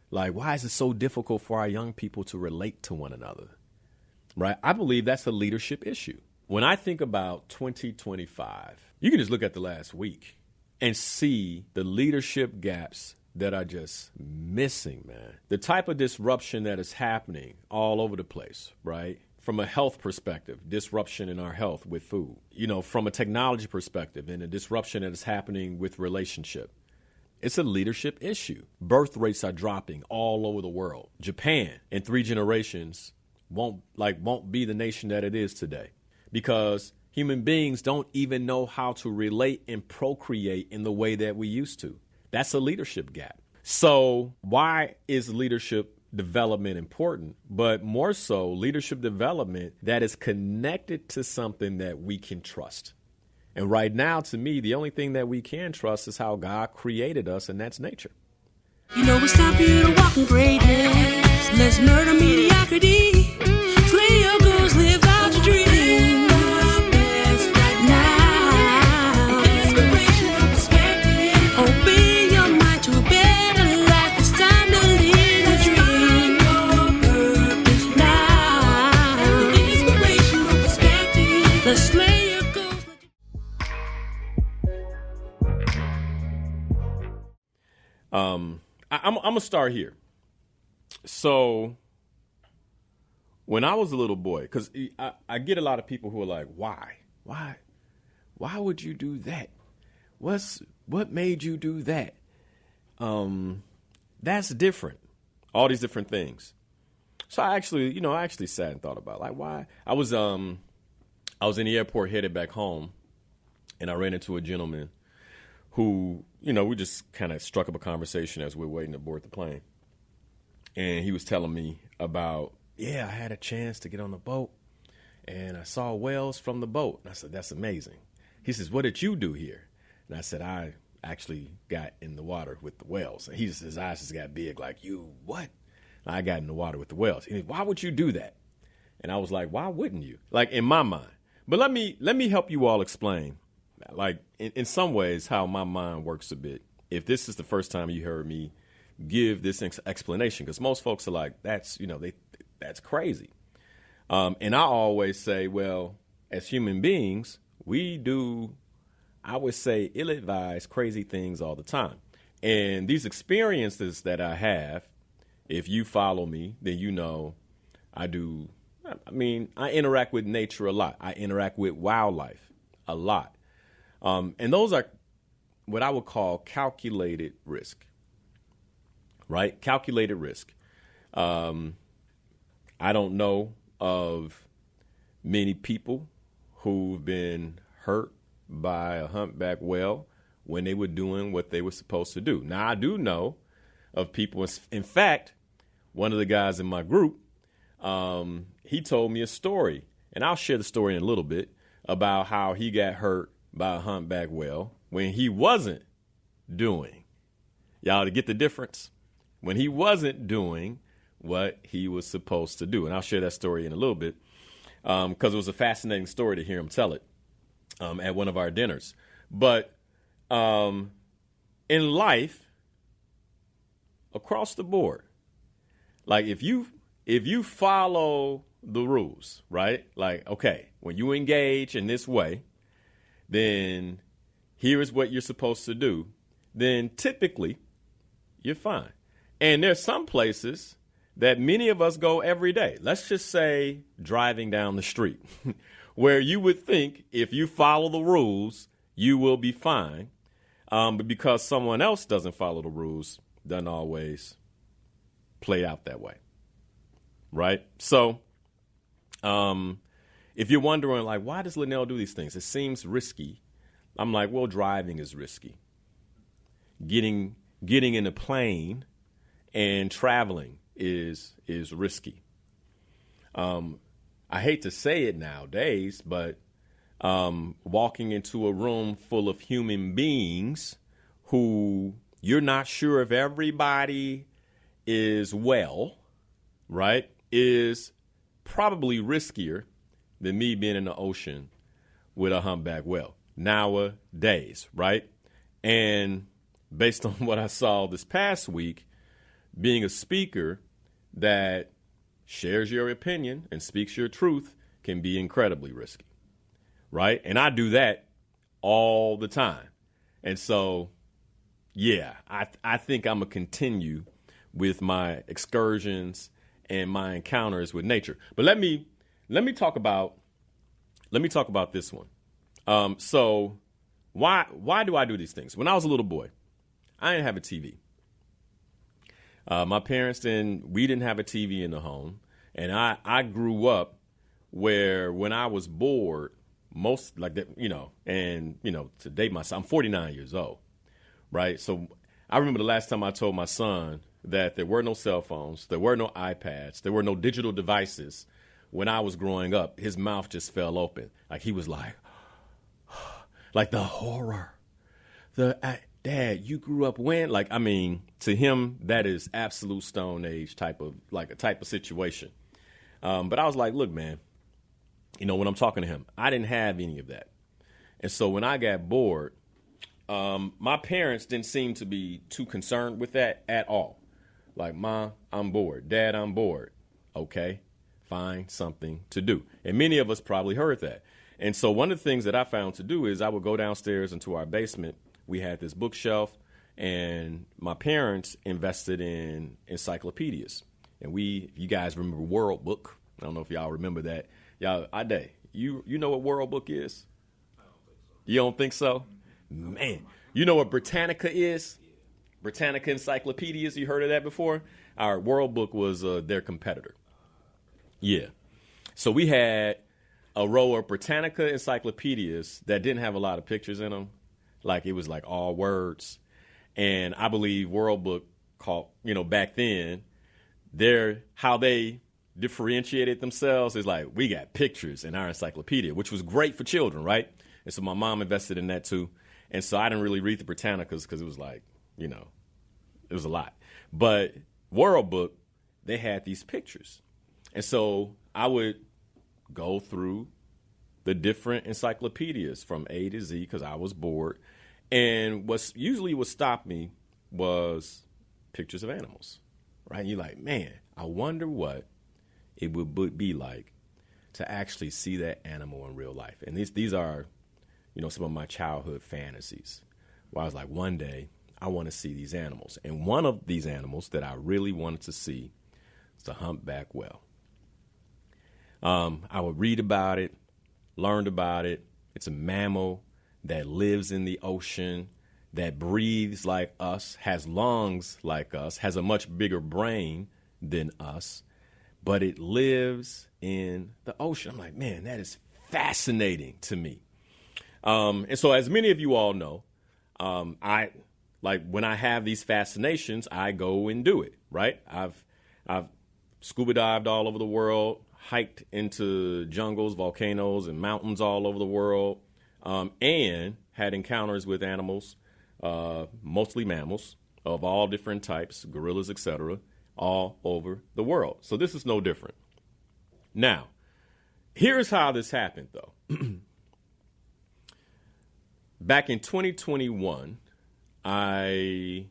Like, why is it so difficult for our young people to relate to one another? Right? I believe that's a leadership issue. When I think about 2025, you can just look at the last week and see the leadership gaps that are just missing, man. The type of disruption that is happening all over the place, right? From a health perspective, disruption in our health with food, from a technology perspective and a disruption that is happening with relationship. It's a leadership issue. Birth rates are dropping all over the world. Japan in 3 generations won't be the nation that it is today because human beings don't even know how to relate and procreate in the way that we used to. That's a leadership gap. So why is leadership development important? But more so, leadership development that is connected to something that we can trust. And right now, to me, the only thing that we can trust is how God created us, and that's nature. It's time for you to walk in greatness. Let's murder mediocrity. Slay your goals, live out your dreams. I'm going to start here. So when I was a little boy, because I get a lot of people who are like, why would you do that? What made you do that? That's different. All these different things. So I actually sat and thought about why I was in the airport headed back home, and I ran into a gentleman who, we just kind of struck up a conversation as we were waiting to board the plane. And he was telling me about, I had a chance to get on the boat and I saw whales from the boat. And I said, that's amazing. He says, what did you do here? And I said, I actually got in the water with the whales. And his eyes just got big, like, you what? And I got in the water with the whales. He said, why would you do that? And I was like, why wouldn't you? Like, in my mind. But let me help you all explain, like, in some ways, how my mind works a bit. If this is the first time you heard me give this explanation, because most folks are like, that's crazy. And I always say, well, as human beings, we do, I would say, ill-advised, crazy things all the time. And these experiences that I have, if you follow me, then I do. I mean, I interact with nature a lot. I interact with wildlife a lot. And those are what I would call calculated risk, right? Calculated risk. I don't know of many people who've been hurt by a humpback whale when they were doing what they were supposed to do. Now, I do know of people. In fact, one of the guys in my group, he told me a story, and I'll share the story in a little bit, about how he got hurt by a humpback whale when he wasn't doing, y'all, to get the difference, when he wasn't doing what he was supposed to do. And I'll share that story in a little bit because it was a fascinating story to hear him tell it at one of our dinners. But in life, across the board, like if you follow the rules, right? Like, okay, when you engage in this way, then here is what you're supposed to do. Then typically you're fine. And there's some places that many of us go every day. Let's just say driving down the street where you would think if you follow the rules, you will be fine. But because someone else doesn't follow the rules, doesn't always play out that way. Right? So if you're wondering, like, why does Linnell do these things? It seems risky. I'm like, well, driving is risky. Getting in a plane and traveling is risky. I hate to say it nowadays, but walking into a room full of human beings who you're not sure if everybody is well, right, is probably riskier than me being in the ocean with a humpback whale nowadays, right? And based on what I saw this past week, being a speaker that shares your opinion and speaks your truth can be incredibly risky, right? And I do that all the time. And so, yeah, I think I'm going to continue with my excursions and my encounters with nature. But let me talk about this one. So why do I do these things? When I was a little boy, I didn't have a TV. My parents we didn't have a TV in the home. And I grew up where when I was bored, most like that, to date myself, I'm 49 years old, right? So I remember the last time I told my son that there were no cell phones, there were no iPads, there were no digital devices. When I was growing up, his mouth just fell open. Like he was like the horror. Dad, you grew up when? Like, I mean, to him, that is absolute Stone Age type of situation. But I was like, look, man, when I'm talking to him, I didn't have any of that. And so when I got bored, my parents didn't seem to be too concerned with that at all. Like, Ma, I'm bored. Dad, I'm bored. Okay, find something to do. And many of us probably heard that. And so one of the things that I found to do is I would go downstairs into our basement. We had this bookshelf, and my parents invested in encyclopedias. And you guys remember World Book. I don't know if y'all remember that. Y'all, you know what World Book is? I don't think so. You don't think so? Man, you know what Britannica is? Britannica Encyclopedias, you heard of that before? Our World Book was their competitor. Yeah. So we had a row of Britannica Encyclopedias that didn't have a lot of pictures in them. Like it was like all words. And I believe World Book back then, how they differentiated themselves is like, we got pictures in our encyclopedia, which was great for children, right? And so my mom invested in that too. And so I didn't really read the Britannicas because it was like, it was a lot. But World Book, they had these pictures. And so I would go through the different encyclopedias from A to Z because I was bored. And what usually would stop me was pictures of animals, right? And you're like, man, I wonder what it would be like to actually see that animal in real life. And these are, some of my childhood fantasies where I was like, one day I want to see these animals. And one of these animals that I really wanted to see was the humpback whale. I would read about it, learned about it. It's a mammal that lives in the ocean, that breathes like us, has lungs like us, has a much bigger brain than us, but it lives in the ocean. I'm like, man, that is fascinating to me. And so as many of you all know, when I have these fascinations, I go and do it, right? I've scuba dived all over the world, hiked into jungles, volcanoes, and mountains all over the world, and had encounters with animals, mostly mammals of all different types, gorillas, etc., all over the world. So this is no different. Now, here's how this happened, though. Back in 2021, I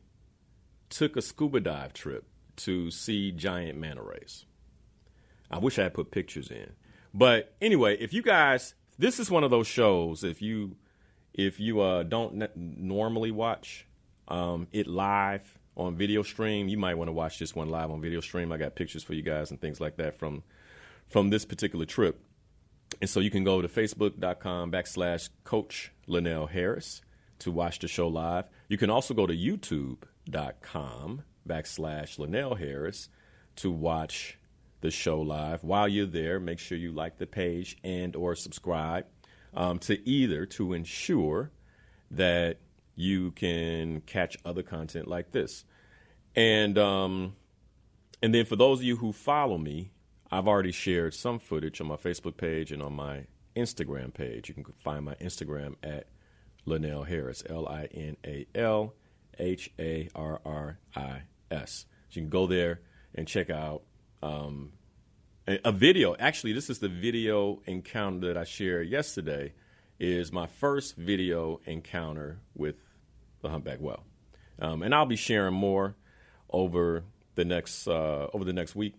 took a scuba dive trip to see giant manta rays. I wish I had put pictures in. But anyway, if you guys, this is one of those shows, if you don't normally watch it live on video stream, you might want to watch this one live on video stream. I got pictures for you guys and things like that from this particular trip. And so you can go to facebook.com/Coach Linnell Harris to watch the show live. You can also go to youtube.com/Linnell Harris to watch the show live. While you're there, make sure you like the page and or subscribe to ensure that you can catch other content like this. And then for those of you who follow me, I've already shared some footage on my Facebook page and on my Instagram page. You can find my Instagram at Linnell Harris, LINALHARRIS. So you can go there and check out a video. Actually, this is the video encounter that I shared yesterday, is my first video encounter with the humpback whale. And I'll be sharing more over over the next week.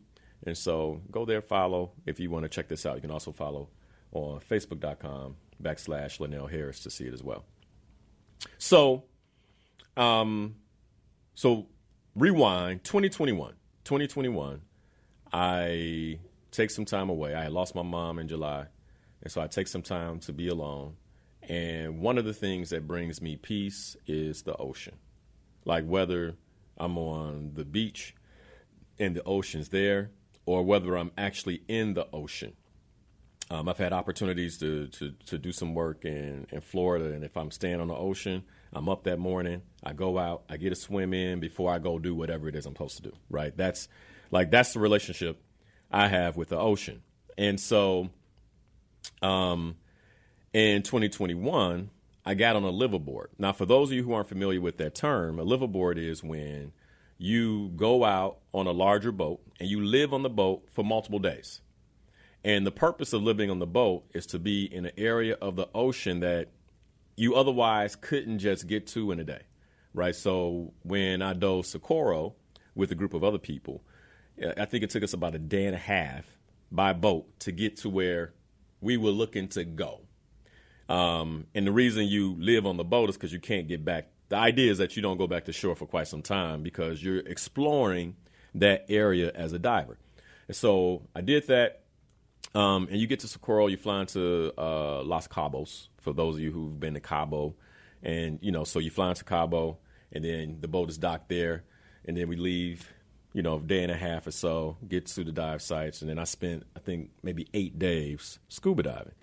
And so go there, follow. If you want to check this out, you can also follow on Facebook.com/Linnell Harris to see it as well. So, rewind 2021. 2021, I take some time away. I had lost my mom in July, and so I take some time to be alone. And one of the things that brings me peace is the ocean. Like whether I'm on the beach and the ocean's there, or whether I'm actually in the ocean. I've had opportunities to do some work in Florida, and if I'm staying on the ocean, I'm up that morning, I go out, I get a swim in before I go do whatever it is I'm supposed to do, right? That's the relationship I have with the ocean. And so in 2021, I got on a liveaboard. Now, for those of you who aren't familiar with that term, a liveaboard is when you go out on a larger boat and you live on the boat for multiple days. And the purpose of living on the boat is to be in an area of the ocean that you otherwise couldn't just get to in a day, right? So when I dove Socorro with a group of other people, I think it took us about a day and a half by boat to get to where we were looking to go. And the reason you live on the boat is because you can't get back. The idea is that you don't go back to shore for quite some time because you're exploring that area as a diver. And so I did that. And you get to Socorro, you fly into Los Cabos, for those of you who've been to Cabo. And, so you fly into Cabo, and then the boat is docked there. And then we leave, a day and a half or so, get to the dive sites. And then I spent, I think, maybe 8 days scuba diving.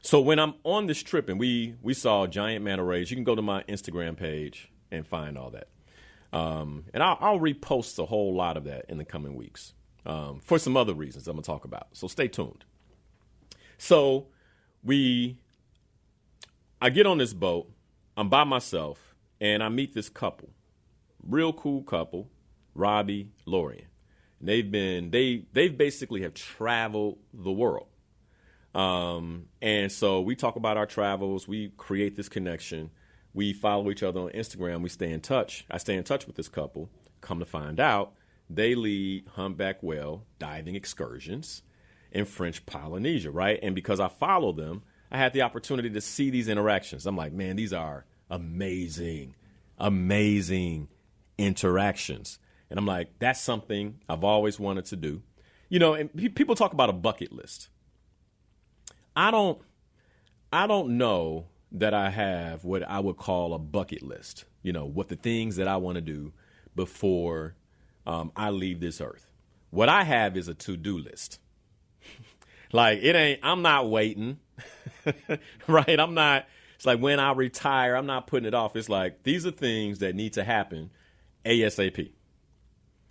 So when I'm on this trip and we saw giant manta rays, you can go to my Instagram page and find all that. And I'll repost a whole lot of that in the coming weeks for some other reasons I'm going to talk about. So stay tuned. So I get on this boat, I'm by myself, and I meet this couple, real cool couple, Robbie, Lorian. They basically have traveled the world. And so we talk about our travels. We create this connection. We follow each other on Instagram. We stay in touch. I stay in touch with this couple. Come to find out, they lead humpback whale diving excursions in French Polynesia, right? And because I follow them, I had the opportunity to see these interactions. I'm like, man, these are amazing, amazing interactions. And I'm like, that's something I've always wanted to do. And people talk about a bucket list. I don't know that I have what I would call a bucket list, what the things that I want to do before I leave this earth. What I have is a to-do list. I'm not waiting, right? It's like when I retire, I'm not putting it off. It's like, these are things that need to happen ASAP.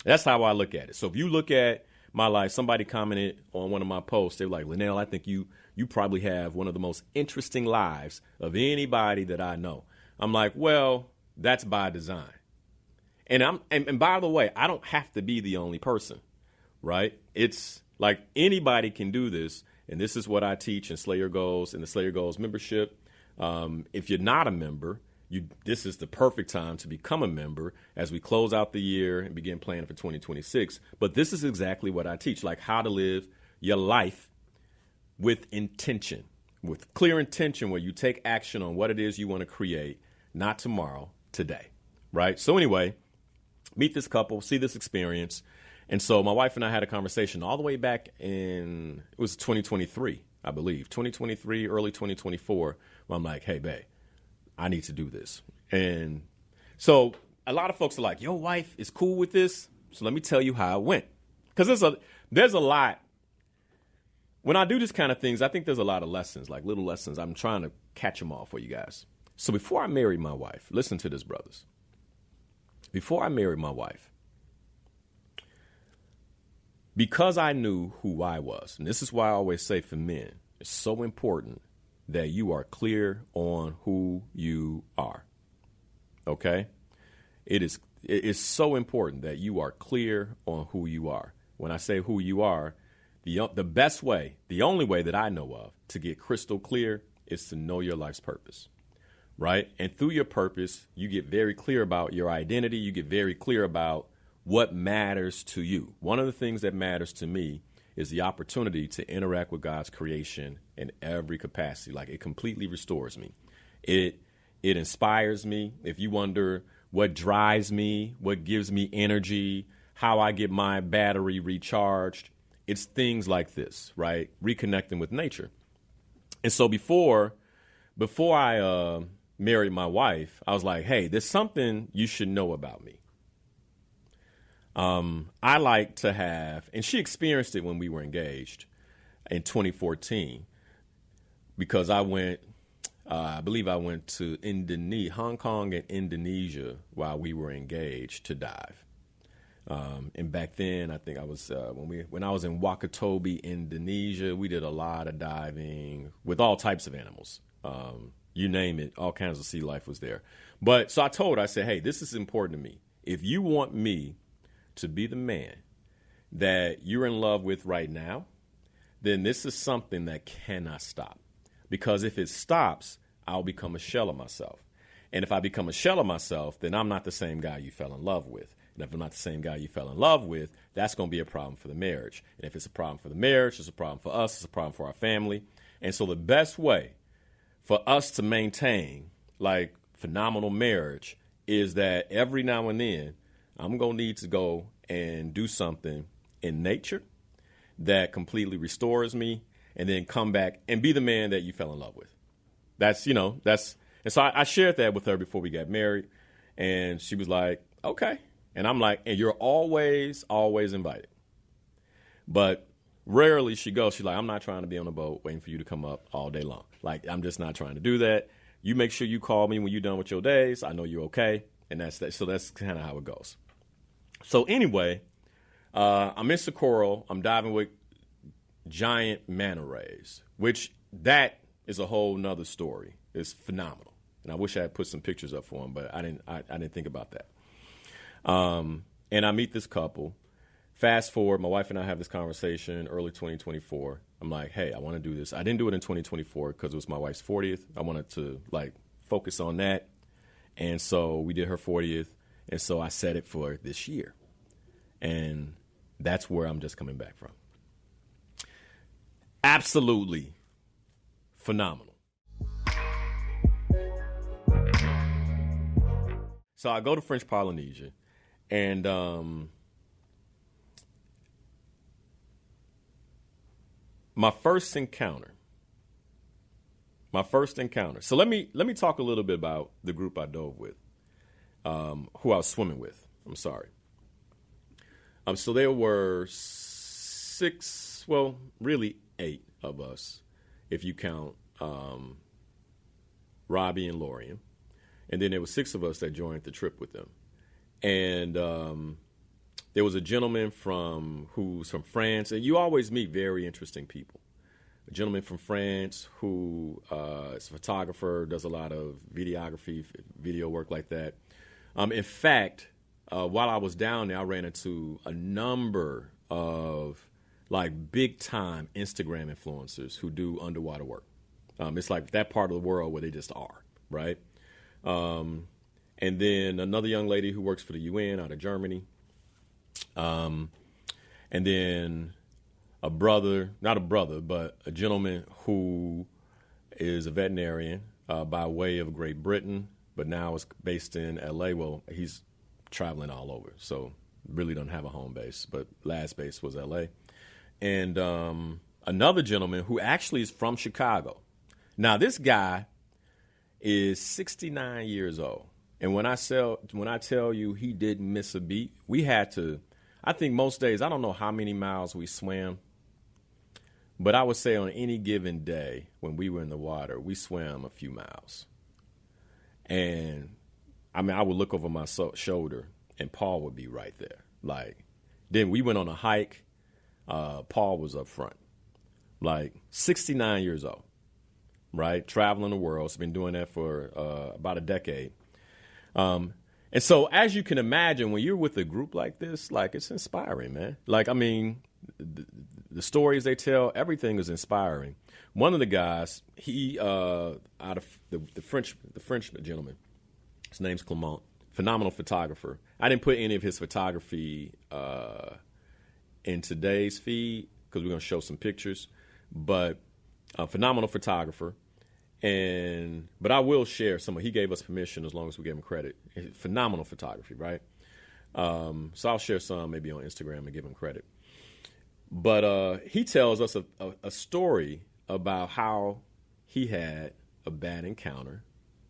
That's how I look at it. So if you look at my life, somebody commented on one of my posts, they were like, Linnell, I think you probably have one of the most interesting lives of anybody that I know. I'm like, well, that's by design. And by the way, I don't have to be the only person, right? It's like anybody can do this. And this is what I teach in Slay Your Goals and the Slay Your Goals membership. If you're not a member, this is the perfect time to become a member as we close out the year and begin planning for 2026. But this is exactly what I teach, like how to live your life with intention, with clear intention, where you take action on what it is you want to create, not tomorrow, today, right? So anyway, meet this couple, see this experience. And so my wife and I had a conversation all the way back it was 2023, I believe, 2023, early 2024, where I'm like, hey, babe, I need to do this. And so a lot of folks are like, your wife is cool with this. So let me tell you how it went. Because there's a lot. When I do this kind of things, I think there's a lot of lessons, like little lessons. I'm trying to catch them all for you guys. So before I married my wife, listen to this, brothers. Before I married my wife, because I knew who I was, and this is why I always say for men, it's so important that you are clear on who you are. Okay? It is so important that you are clear on who you are. When I say who you are, the best way, the only way that I know of to get crystal clear is to know your life's purpose, right? And through your purpose, you get very clear about your identity. You get very clear about what matters to you. One of the things that matters to me is the opportunity to interact with God's creation in every capacity. Like, it completely restores me. It inspires me. If you wonder what drives me, what gives me energy, how I get my battery recharged, it's things like this, right? Reconnecting with nature. And so before I married my wife, I was like, hey, there's something you should know about me. I like to have, and she experienced it when we were engaged in 2014, because I believe I went to Hong Kong and Indonesia while we were engaged to dive. And back then, I think I was when I was in Wakatobi, Indonesia, we did a lot of diving with all types of animals. You name it, all kinds of sea life was there. But so I told her, I said, hey, this is important to me. If you want me to be the man that you're in love with right now, then this is something that cannot stop. Because if it stops, I'll become a shell of myself. And if I become a shell of myself, then I'm not the same guy you fell in love with. And if I'm not the same guy you fell in love with, that's going to be a problem for the marriage. And if it's a problem for the marriage, it's a problem for us, it's a problem for our family. And so the best way for us to maintain, like, phenomenal marriage is that every now and then I'm going to need to go and do something in nature that completely restores me, and then come back and be the man that you fell in love with. And so I shared that with her before we got married, and she was like, okay. And I'm like, and you're always, always invited. But rarely she's like, I'm not trying to be on a boat waiting for you to come up all day long. Like, I'm just not trying to do that. You make sure you call me when you're done with your days. I know you're okay. And that's that. So that's kind of how it goes. So anyway, I'm in Socorro. I'm diving with giant manta rays, which that is a whole nother story. It's phenomenal. And I wish I had put some pictures up for them, but I didn't think about that. And I meet this couple. Fast forward, my wife and I have this conversation early 2024. I'm like, hey, I want to do this. I didn't do it in 2024 because it was my wife's 40th. I wanted to, like, focus on that. And so we did her 40th. And so I set it for this year. And that's where I'm just coming back from. Absolutely phenomenal. So I go to French Polynesia, and my first encounter. So let me talk a little bit about the group I dove with, who I was swimming with. I'm sorry. So there were 8 of us, if you count Robbie and Lorian. And then there were 6 of us that joined the trip with them. And there was a gentleman who's from France. And you always meet very interesting people. A gentleman from France who is a photographer, does a lot of videography, video work like that. In fact, while I was down there, I ran into a number of, like, big-time Instagram influencers who do underwater work. It's like that part of the world where they just are, right? And then another young lady who works for the UN out of Germany. And then but a gentleman who is a veterinarian by way of Great Britain, but now is based in L.A. Well, he's traveling all over, so really don't have a home base, but last base was L.A. And another gentleman who actually is from Chicago. Now, this guy is 69 years old. And when I tell you he didn't miss a beat, we had to, I think most days, I don't know how many miles we swam, but I would say on any given day when we were in the water, we swam a few miles. And I mean, I would look over my shoulder and Paul would be right there. Like, then we went on a hike. Paul was up front, like 69 years old, right? Traveling the world. He's been doing that for about a decade. And so as you can imagine, when you're with a group like this, like, it's inspiring, man. Like, I mean, the stories they tell, everything is inspiring. One of the guys, he out of the French gentleman, his name's Clement, phenomenal photographer. I didn't put any of his photography in today's feed because we're going to show some pictures, but a phenomenal photographer. But I will share some. He gave us permission as long as we give him credit. Phenomenal photography, right? So I'll share some maybe on Instagram and give him credit. But he tells us a story about how he had a bad encounter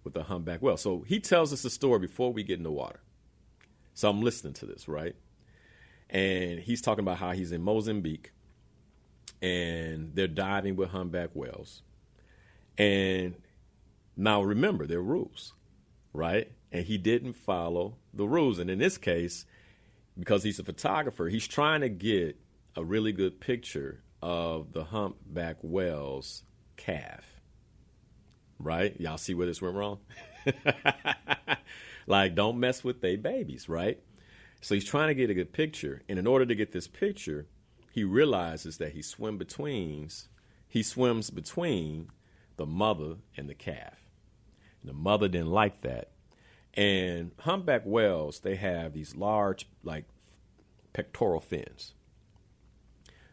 with a humpback whale. So he tells us a story before we get in the water. So I'm listening to this, right? And he's talking about how he's in Mozambique and they're diving with humpback whales. And now remember, there are rules, right? And he didn't follow the rules. And in this case, because he's a photographer, he's trying to get a really good picture of the humpback whale's calf, right? Y'all see where this went wrong? Like, don't mess with they babies, right? So he's trying to get a good picture. And in order to get this picture, he realizes that he swims between the mother and the calf. And the mother didn't like that. And humpback whales, they have these large, like, pectoral fins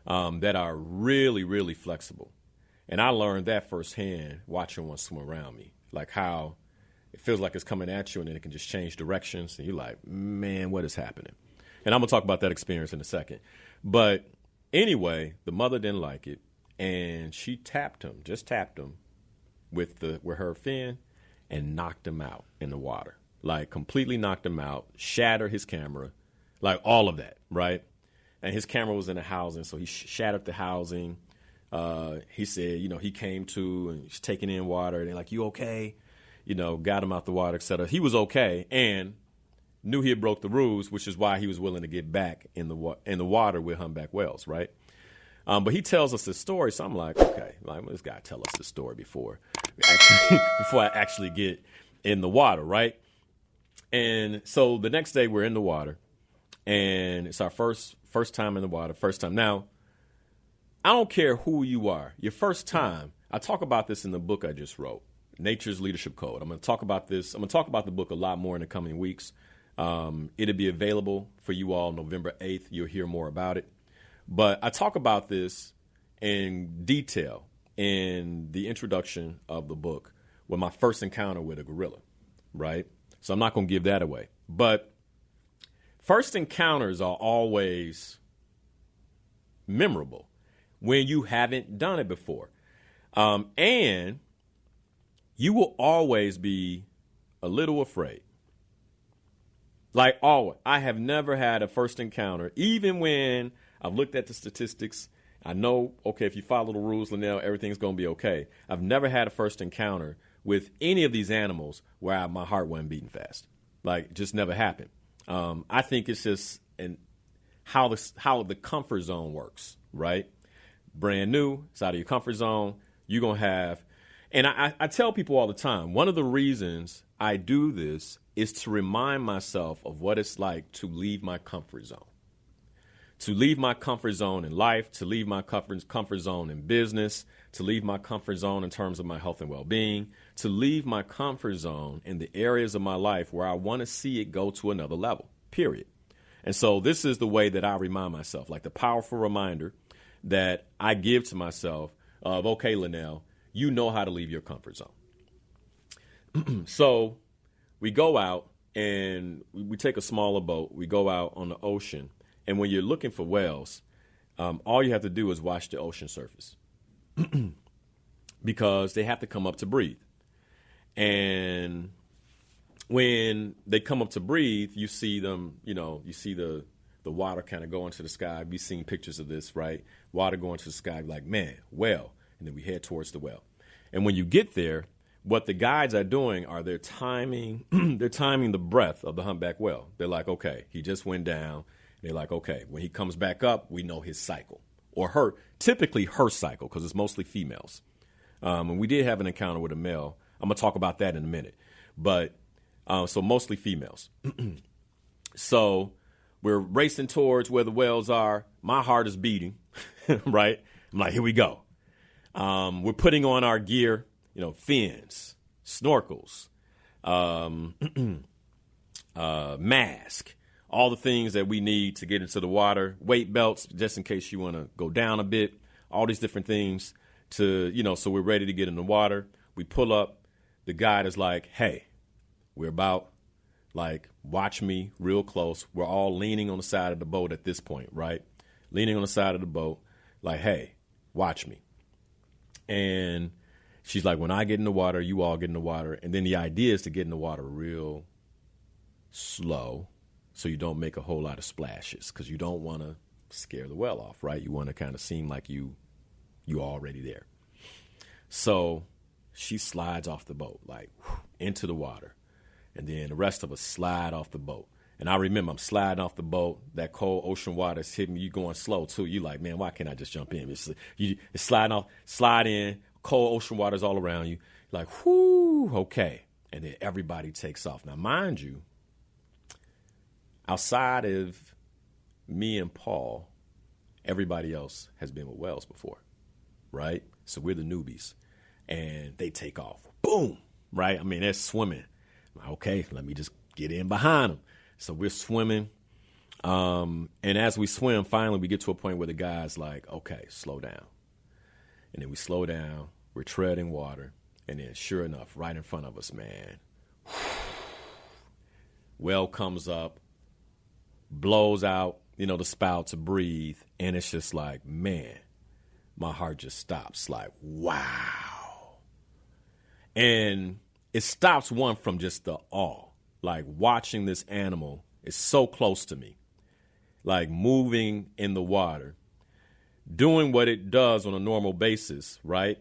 that are really, really flexible. And I learned that firsthand watching one swim around me, like how it feels like it's coming at you and then it can just change directions. And you're like, man, what is happening? And I'm going to talk about that experience in a second. But anyway, the mother didn't like it. And she just tapped him with her fin and knocked him out in the water. Like completely knocked him out, shattered his camera, like all of that, right? And his camera was in the housing, so he shattered the housing. He said, he came to and he's taking in water. And they're like, you okay? Got him out the water, et cetera. He was okay and knew he had broke the rules, which is why he was willing to get back in the water with humpback whales, right? But he tells us this story, so I'm like, okay, this guy tell us this story before I actually get in the water, right? And so the next day we're in the water, and it's our first time in the water, first time. Now, I don't care who you are. Your first time, I talk about this in the book I just wrote, Nature's Leadership Code. I'm going to talk about this. I'm going to talk about the book a lot more in the coming weeks. It'll be available for you all November 8th. You'll hear more about it. But I talk about this in detail in the introduction of the book with my first encounter with a gorilla, right? So I'm not going to give that away. But first encounters are always memorable when you haven't done it before. And you will always be a little afraid. Like always. I have never had a first encounter, even when I've looked at the statistics. I know, okay, if you follow the rules, Linnell, everything's going to be okay. I've never had a first encounter with any of these animals where my heart wasn't beating fast. Like, just never happened. I think it's just how the comfort zone works, right? Brand new, it's out of your comfort zone. You're going to have, and I tell people all the time, one of the reasons I do this is to remind myself of what it's like to leave my comfort zone. To leave my comfort zone in life, to leave my comfort zone in business, to leave my comfort zone in terms of my health and well-being, to leave my comfort zone in the areas of my life where I want to see it go to another level, period. And so this is the way that I remind myself, like the powerful reminder that I give to myself of, okay, Linnell, you know how to leave your comfort zone. So we go out and we take a smaller boat. We go out on the ocean. And when you're looking for whales, all you have to do is watch the ocean surface because they have to come up to breathe. And when they come up to breathe, you see them, you see the water kind of go into the sky. We've seen pictures of this, right? Water going to the sky, like, man, whale. And then we head towards the whale. And when you get there, what the guides are doing are they're timing the breath of the humpback whale. They're like, okay, he just went down. They're like, okay, when he comes back up, we know his cycle. Or typically her cycle, because it's mostly females. And we did have an encounter with a male. I'm going to talk about that in a minute. But so mostly females. So we're racing towards where the whales are. My heart is beating, right? I'm like, here we go. We're putting on our gear, fins, snorkels, mask, all the things that we need to get into the water, weight belts, just in case you want to go down a bit, all these different things to, so we're ready to get in the water. We pull up. The guide is like, hey, we're about, watch me real close. We're all leaning on the side of the boat at this point, right? Leaning on the side of the boat, like, hey, watch me. And she's like, when I get in the water, you all get in the water. And then the idea is to get in the water real slow so you don't make a whole lot of splashes because you don't want to scare the whale off, right? You want to kind of seem like you're already there. So she slides off the boat, into the water. And then the rest of us slide off the boat. And I remember I'm sliding off the boat. That cold ocean water's hitting me. You going slow, too. You like, man, why can't I just jump in? It's sliding off, slide in. Cold ocean water's all around you. Like, whoo, okay. And then everybody takes off. Now, mind you, outside of me and Paul, everybody else has been with whales before, right? So we're the newbies. And they take off. Boom, right? I mean, they're swimming. Okay, let me just get in behind them. So we're swimming. And as we swim, finally, we get to a point where the guy's like, okay, slow down. And then we slow down. We're treading water. And then sure enough, right in front of us, man, whale comes up, blows out, the spout to breathe. And it's just like, man, my heart just stops. Like, wow. And it stops one from just the awe. Like watching this animal is so close to me, like moving in the water, doing what it does on a normal basis, right?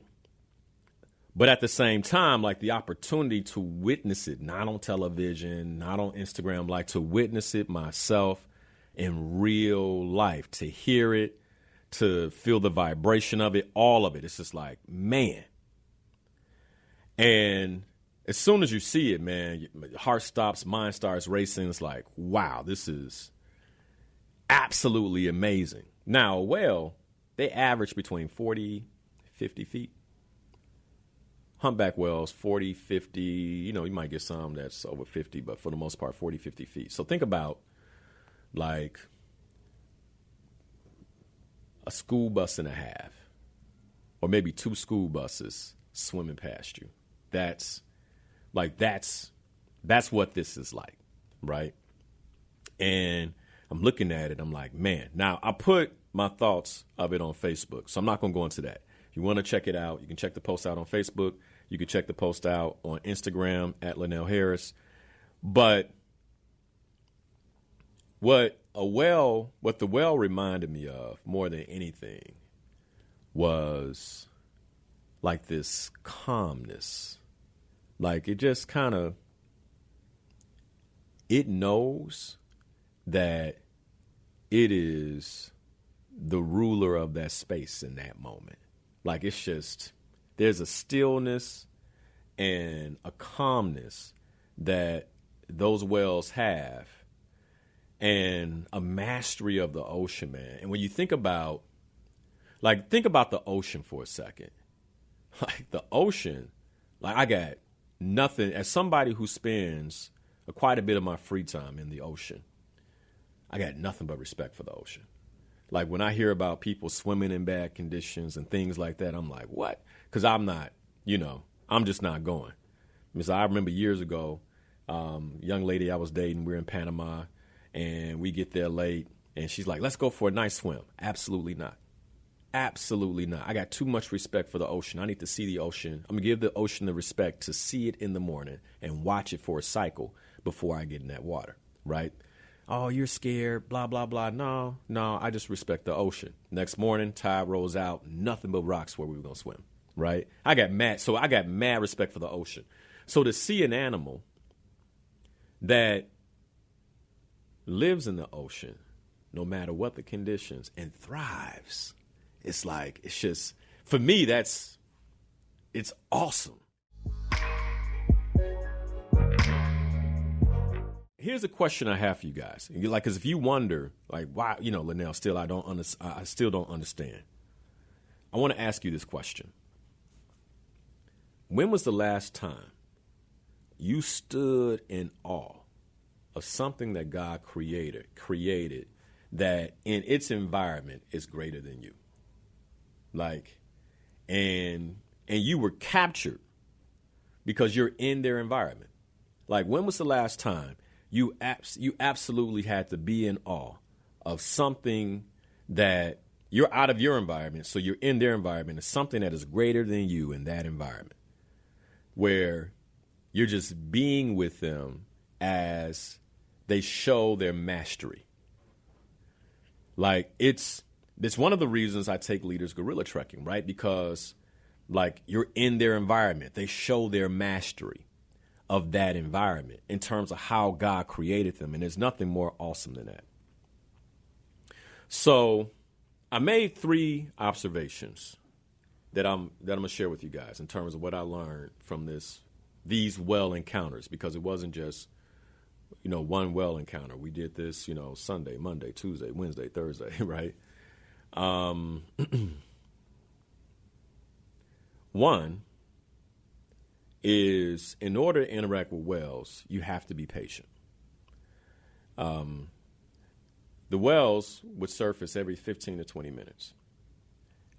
But at the same time, like the opportunity to witness it, not on television, not on Instagram, like to witness it myself in real life, to hear it, to feel the vibration of it, all of it. It's just like, man. And as soon as you see it, man, your heart stops, mind starts racing. It's like, wow, this is absolutely amazing. Now, a whale, they average between 40, 50 feet. Humpback whales, 40, 50, you might get some that's over 50, but for the most part, 40, 50 feet. So think about like a school bus and a half, or maybe 2 school buses swimming past you. That's what this is like, right? And I'm looking at it. I'm like, man. Now, I put my thoughts of it on Facebook, so I'm not going to go into that. If you want to check it out, you can check the post out on Facebook. You can check the post out on Instagram at Linnell Harris. But what the whale reminded me of more than anything was like this calmness. Like it just kind of, it knows that it is the ruler of that space in that moment. Like it's just, there's a stillness and a calmness that those whales have and a mastery of the ocean, man. And when you think about the ocean for a second. Like the ocean, like I got nothing, as somebody who spends quite a bit of my free time in the ocean, I got nothing but respect for the ocean. Like when I hear about people swimming in bad conditions and things like that, I'm like, what? Because I'm not, I'm just not going. Because I remember years ago, young lady I was dating, we're in Panama, and we get there late, and she's like, let's go for a nice swim. Absolutely not. Absolutely not. I got too much respect for the ocean. I need to see the ocean. I'm going to give the ocean the respect to see it in the morning and watch it for a cycle before I get in that water, right? Oh, you're scared, blah, blah, blah. No, I just respect the ocean. Next morning, tide rolls out, nothing but rocks where we were going to swim, right? I got mad respect for the ocean. So to see an animal that lives in the ocean, no matter what the conditions, and thrives, it's like, it's just, for me, it's awesome. Here's a question I have for you guys. Because if you wonder, why, Linnell, I still don't understand. I want to ask you this question. When was the last time you stood in awe of something that God created that in its environment is greater than you. Like, and you were captured because you're in their environment. Like, when was the last time you absolutely had to be in awe of something that you're out of your environment, so you're in their environment, it's something that is greater than you in that environment, where you're just being with them as they show their mastery. Like, it's one of the reasons I take leaders gorilla trekking, right? Because, like, you're in their environment. They show their mastery of that environment in terms of how God created them. And there's nothing more awesome than that. So I made 3 observations that I'm going to share with you guys in terms of what I learned from these well encounters, because it wasn't just, one well encounter. We did this, Sunday, Monday, Tuesday, Wednesday, Thursday, right? One is, in order to interact with whales, you have to be patient. The whales would surface every 15 to 20 minutes.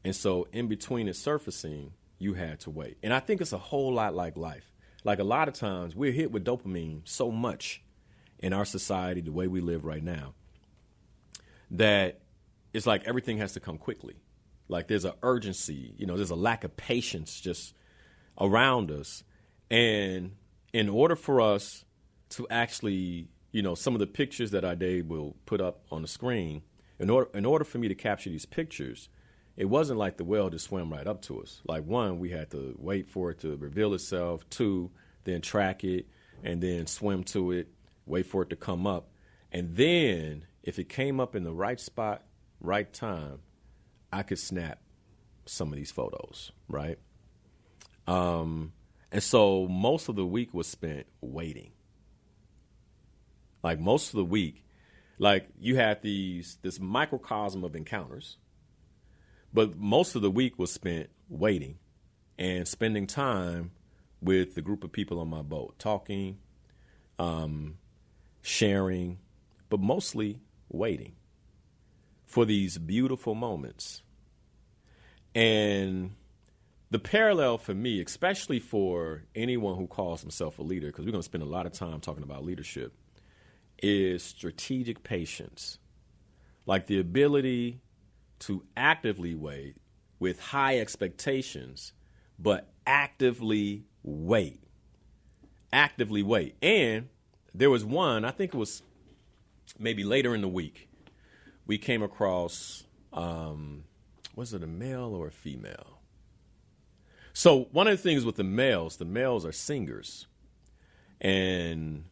And so in between it surfacing, you had to wait. And I think it's a whole lot like life. Like, a lot of times we're hit with dopamine so much in our society, the way we live right now, that it's like everything has to come quickly. Like, there's an urgency, there's a lack of patience just around us. And in order for us to actually, some of the pictures that I did will put up on the screen, in order for me to capture these pictures, it wasn't like the whale just swam right up to us. Like, 1, we had to wait for it to reveal itself. 2, then track it, and then swim to it, wait for it to come up. And then if it came up in the right spot, right time, I could snap some of these photos, right? And so most of the week was spent waiting. Like, most of the week, like, you had this microcosm of encounters, but most of the week was spent waiting and spending time with the group of people on my boat, talking, sharing, but mostly waiting for these beautiful moments. And the parallel for me, especially for anyone who calls himself a leader, because we're going to spend a lot of time talking about leadership, is strategic patience. Like, the ability to actively wait with high expectations, but actively wait. Actively wait. And there was one, I think it was maybe later in the week, we came across, was it a male or a female? So one of the things with the males are singers. And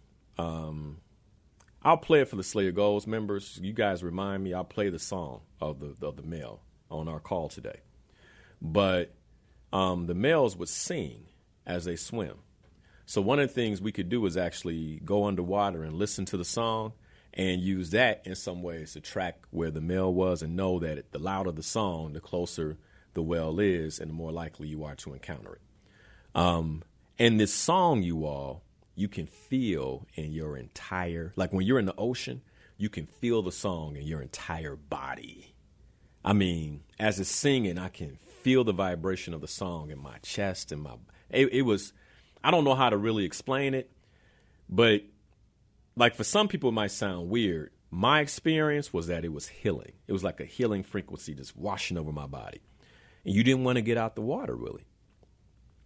I'll play it for the Slayer Goals members. You guys remind me, I'll play the song of the male on our call today. But the males would sing as they swim. So one of the things we could do is actually go underwater and listen to the song and use that in some ways to track where the male was and know that the louder the song, the closer the whale is and the more likely you are to encounter it. And this song, you can feel in your entire, like, when you're in the ocean, you can feel the song in your entire body. I mean, as it's singing, I can feel the vibration of the song in my chest and it was, I don't know how to really explain it, but like, for some people it might sound weird. My experience was that it was healing. It was like a healing frequency just washing over my body. And you didn't want to get out the water, really.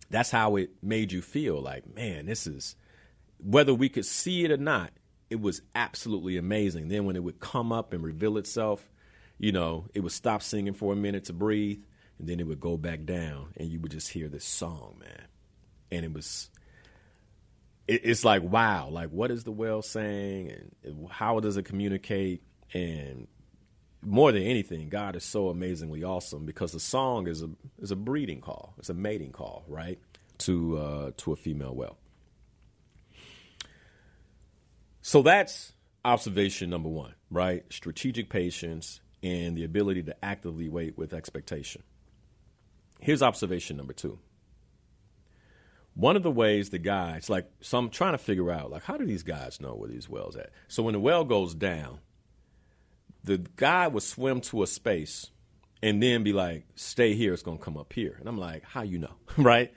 That's how it made you feel. Like, man, this is, whether we could see it or not, it was absolutely amazing. Then when it would come up and reveal itself, it would stop singing for a minute to breathe, and then it would go back down, and you would just hear this song, man. And it's like, wow, like, what is the whale saying, and how does it communicate? And more than anything, God is so amazingly awesome, because the song is a breeding call. It's a mating call, right, to a female whale. So that's observation number 1, right? Strategic patience and the ability to actively wait with expectation. Here's observation number 2. one of the ways the guys, like, so I'm trying to figure out, like, how do these guys know where these wells at? So when the well goes down, the guy would swim to a space and then be like, stay here, it's going to come up here. And I'm like, how you know, right?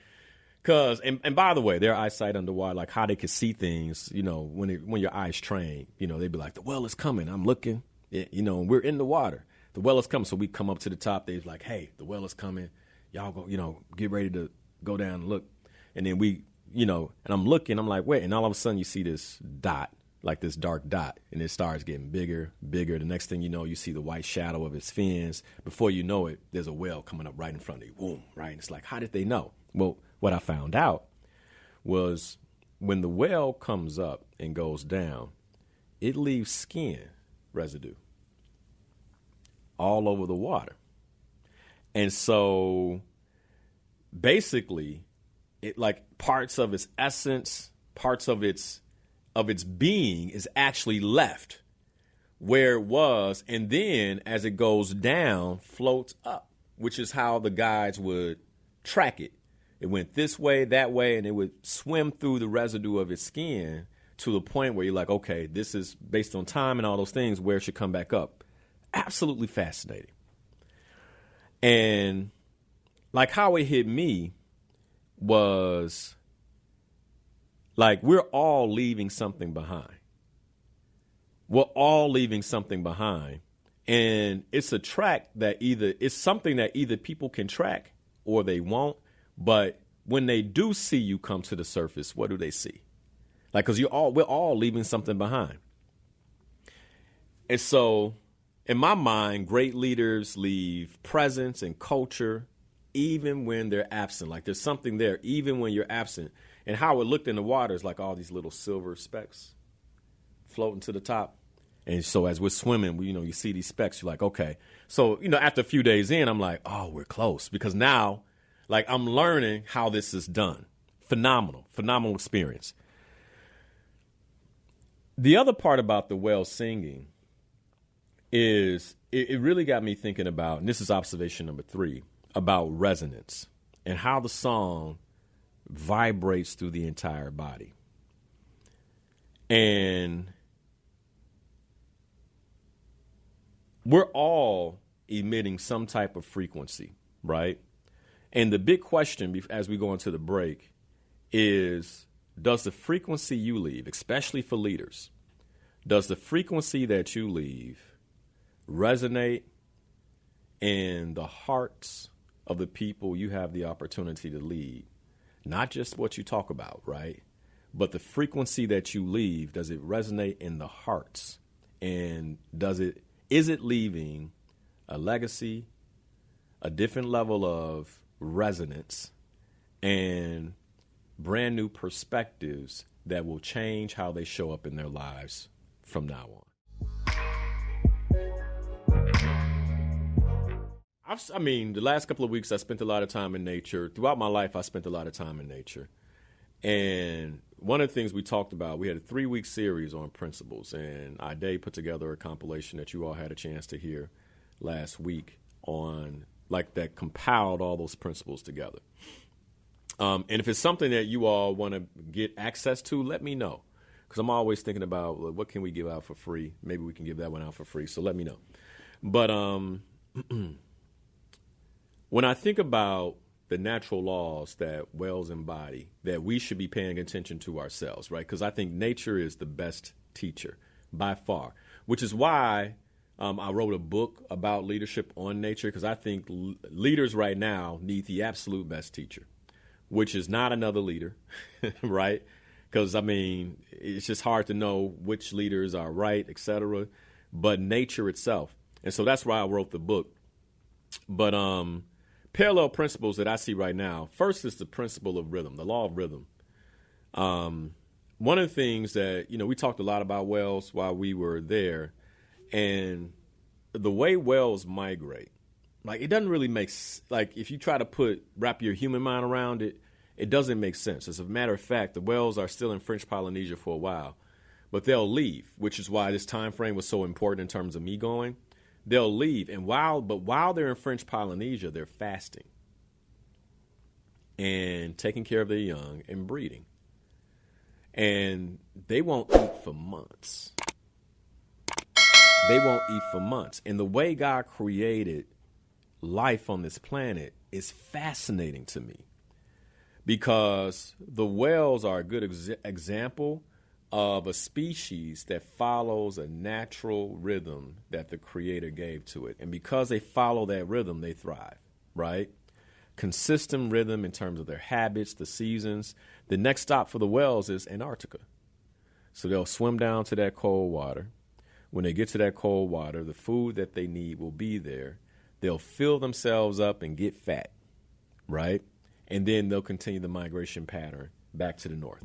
Because, and by the way, their eyesight underwater, like how they could see things, you know, when your eyes train, you know, they'd be like, the well is coming. I'm looking, you know, and we're in the water. The well is coming. So we come up to the top. They're like, hey, the well is coming. Y'all go, you know, get ready to go down and look. And then we, you know, and I'm looking, I'm like, wait. And all of a sudden you see this dot, like this dark dot, and it starts getting bigger, bigger. The next thing you know, you see the white shadow of its fins. Before you know it, there's a whale coming up right in front of you. Boom, right? And it's like, how did they know? Well, what I found out was when the whale comes up and goes down, it leaves skin residue all over the water. And so basically, it, like, parts of its essence, parts of its being is actually left where it was, and then as it goes down, floats up, which is how the guides would track it. It went this way, that way, and it would swim through the residue of its skin to the point where you're like, okay, this is based on time and all those things where it should come back up. Absolutely fascinating. And like how it hit me was like, we're all leaving something behind. We're all leaving something behind. And it's a track that it's something that either people can track or they won't. But when they do see you come to the surface, what do they see? Like, because we're all leaving something behind. And so, in my mind, great leaders leave presence and culture even when they're absent. Like, there's something there even when you're absent. And how it looked in the water is like all these little silver specks floating to the top. And so as we're swimming, you see these specks. You're like, okay. So, after a few days in, I'm like, oh, we're close. Because now, like, I'm learning how this is done. Phenomenal experience. The other part about the whale singing is it really got me thinking about, and this is observation number 3, about resonance and how the song vibrates through the entire body. And we're all emitting some type of frequency, right? And the big question as we go into the break is, does the frequency you leave, especially for leaders, does the frequency that you leave resonate in the hearts of the people you have the opportunity to lead? Not just what you talk about, right? But the frequency that you leave, does it resonate in the hearts? And is it leaving a legacy, a different level of resonance, and brand new perspectives that will change how they show up in their lives from now on? The last couple of weeks, I spent a lot of time in nature. Throughout my life, I spent a lot of time in nature. And one of the things we talked about, we had a 3-week series on principles, and Ade put together a compilation that you all had a chance to hear last week on, like, that compiled all those principles together. And if it's something that you all want to get access to, let me know. Because I'm always thinking about, well, what can we give out for free? Maybe we can give that one out for free. So let me know. But when I think about the natural laws that whales embody, that we should be paying attention to ourselves, right? Because I think nature is the best teacher by far, which is why I wrote a book about leadership on nature, because I think leaders right now need the absolute best teacher, which is not another leader, right? Because, it's just hard to know which leaders are right, et cetera, but nature itself. And so that's why I wrote the book. But parallel principles that I see right now, first is the principle of rhythm, the law of rhythm. One of the things that, we talked a lot about whales while we were there, and the way whales migrate, like, it doesn't really make, like, if you try to wrap your human mind around it, it doesn't make sense. As a matter of fact, the whales are still in French Polynesia for a while, but they'll leave, which is why this time frame was so important in terms of me going. They'll leave, and while they're in French Polynesia, they're fasting. and taking care of their young and breeding. And they won't eat for months. They won't eat for months. And the way God created life on this planet is fascinating to me, because the whales are a good example of a species that follows a natural rhythm that the Creator gave to it. And because they follow that rhythm, they thrive, right? Consistent rhythm in terms of their habits, the seasons. The next stop for the whales is Antarctica. So they'll swim down to that cold water. When they get to that cold water, the food that they need will be there. They'll fill themselves up and get fat, right? And then they'll continue the migration pattern back to the north.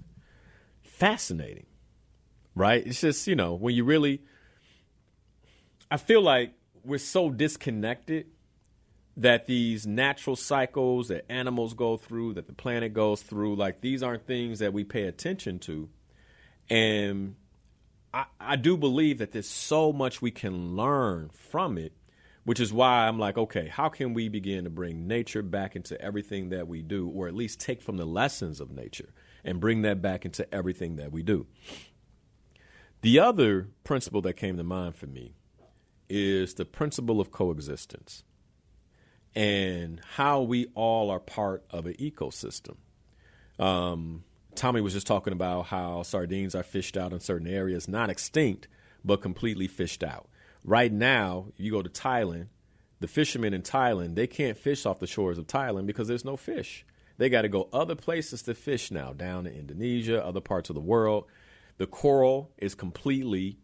Fascinating, right? It's just, when you really, I feel like we're so disconnected that these natural cycles that animals go through, that the planet goes through, like these aren't things that we pay attention to. And I do believe that there's so much we can learn from it, which is why I'm like, okay, how can we begin to bring nature back into everything that we do, or at least take from the lessons of nature and bring that back into everything that we do? The other principle that came to mind for me is the principle of coexistence and how we all are part of an ecosystem. Tommy was just talking about how sardines are fished out in certain areas, not extinct, but completely fished out. Right now, you go to Thailand, the fishermen in Thailand, they can't fish off the shores of Thailand because there's no fish. They got to go other places to fish now, down in Indonesia, other parts of the world. The coral is completely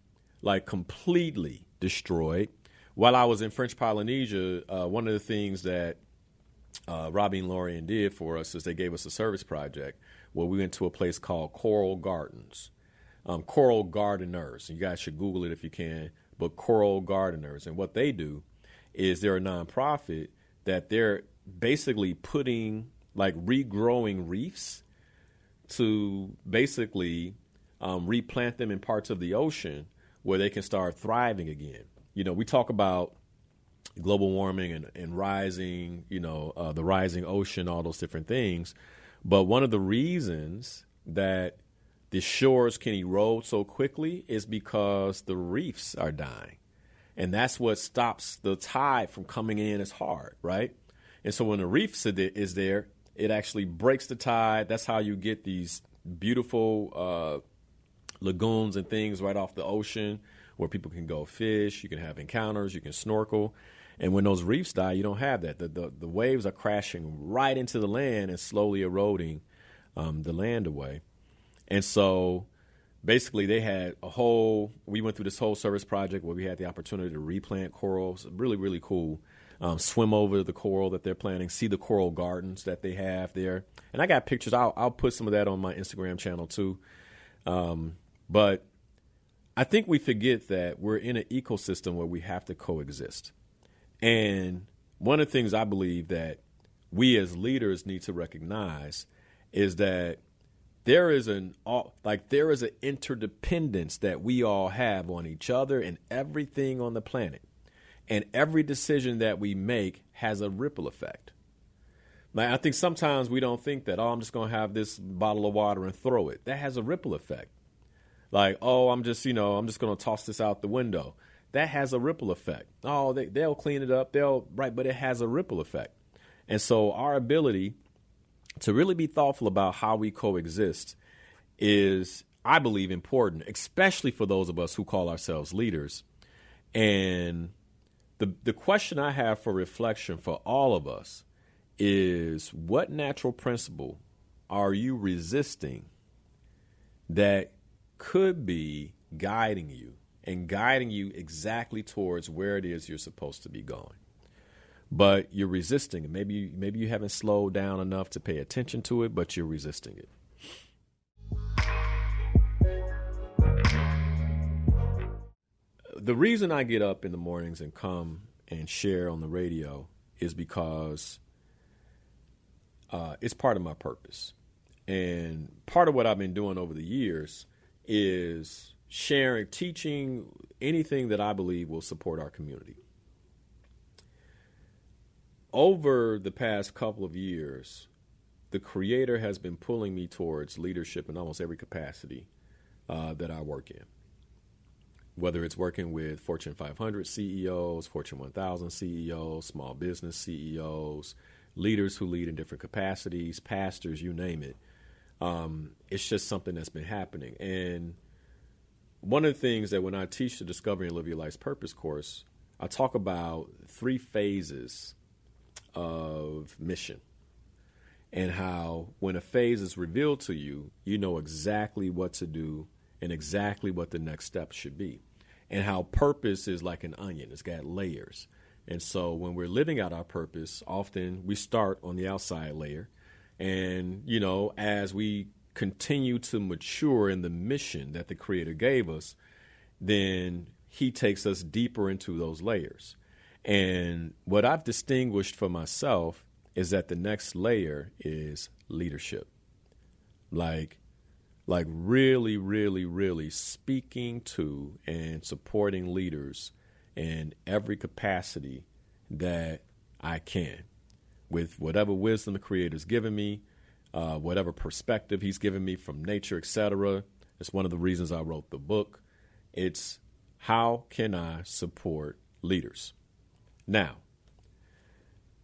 destroyed. While I was in French Polynesia, one of the things that Robbie and Lorian did for us is they gave us a service project where we went to a place called Coral Gardens, Coral Gardeners. You guys should Google it if you can, but Coral Gardeners. And what they do is they're a nonprofit that they're basically regrowing reefs to basically replant them in parts of the ocean where they can start thriving again. We talk about global warming and rising, the rising ocean, all those different things. But one of the reasons that the shores can erode so quickly is because the reefs are dying. And that's what stops the tide from coming in as hard, right? And so when the reef is there, it actually breaks the tide. That's how you get these beautiful lagoons and things right off the ocean where people can go fish, you can have encounters, you can snorkel. And when those reefs die, you don't have that. The waves are crashing right into the land and slowly eroding the land away. And so basically we went through this whole service project where we had the opportunity to replant corals. Really, really cool. Swim over the coral that they're planting, see the coral gardens that they have there. And I got pictures. I'll put some of that on my Instagram channel too. But I think we forget that we're in an ecosystem where we have to coexist. And one of the things I believe that we as leaders need to recognize is that there is an interdependence that we all have on each other and everything on the planet. And every decision that we make has a ripple effect. I think sometimes we don't think that, I'm just going to have this bottle of water and throw it. That has a ripple effect. I'm just going to toss this out the window. That has a ripple effect. They'll clean it up. But it has a ripple effect. And so our ability to really be thoughtful about how we coexist is, I believe, important, especially for those of us who call ourselves leaders. And the question I have for reflection for all of us is, what natural principle are you resisting that could be guiding you exactly towards where it is you're supposed to be going? But you're resisting it. Maybe you haven't slowed down enough to pay attention to it, but you're resisting it. The reason I get up in the mornings and come and share on the radio is because it's part of my purpose. And part of what I've been doing over the years is sharing, teaching anything that I believe will support our community. Over the past couple of years, the Creator has been pulling me towards leadership in almost every capacity that I work in. Whether it's working with Fortune 500 CEOs, Fortune 1000 CEOs, small business CEOs, leaders who lead in different capacities, pastors, you name it. It's just something that's been happening. And one of the things that when I teach the Discovery and Live Your Life's Purpose course, I talk about 3 phases of mission and how when a phase is revealed to you, you know exactly what to do and exactly what the next step should be. And how purpose is like an onion. It's got layers. And so when we're living out our purpose, often we start on the outside layer. And, you know, as we continue to mature in the mission that the Creator gave us, then He takes us deeper into those layers. And what I've distinguished for myself is that the next layer is leadership. Like really, really, really speaking to and supporting leaders in every capacity that I can, with whatever wisdom the Creator's given me, whatever perspective He's given me from nature, etc. It's one of the reasons I wrote the book. It's how can I support leaders? Now,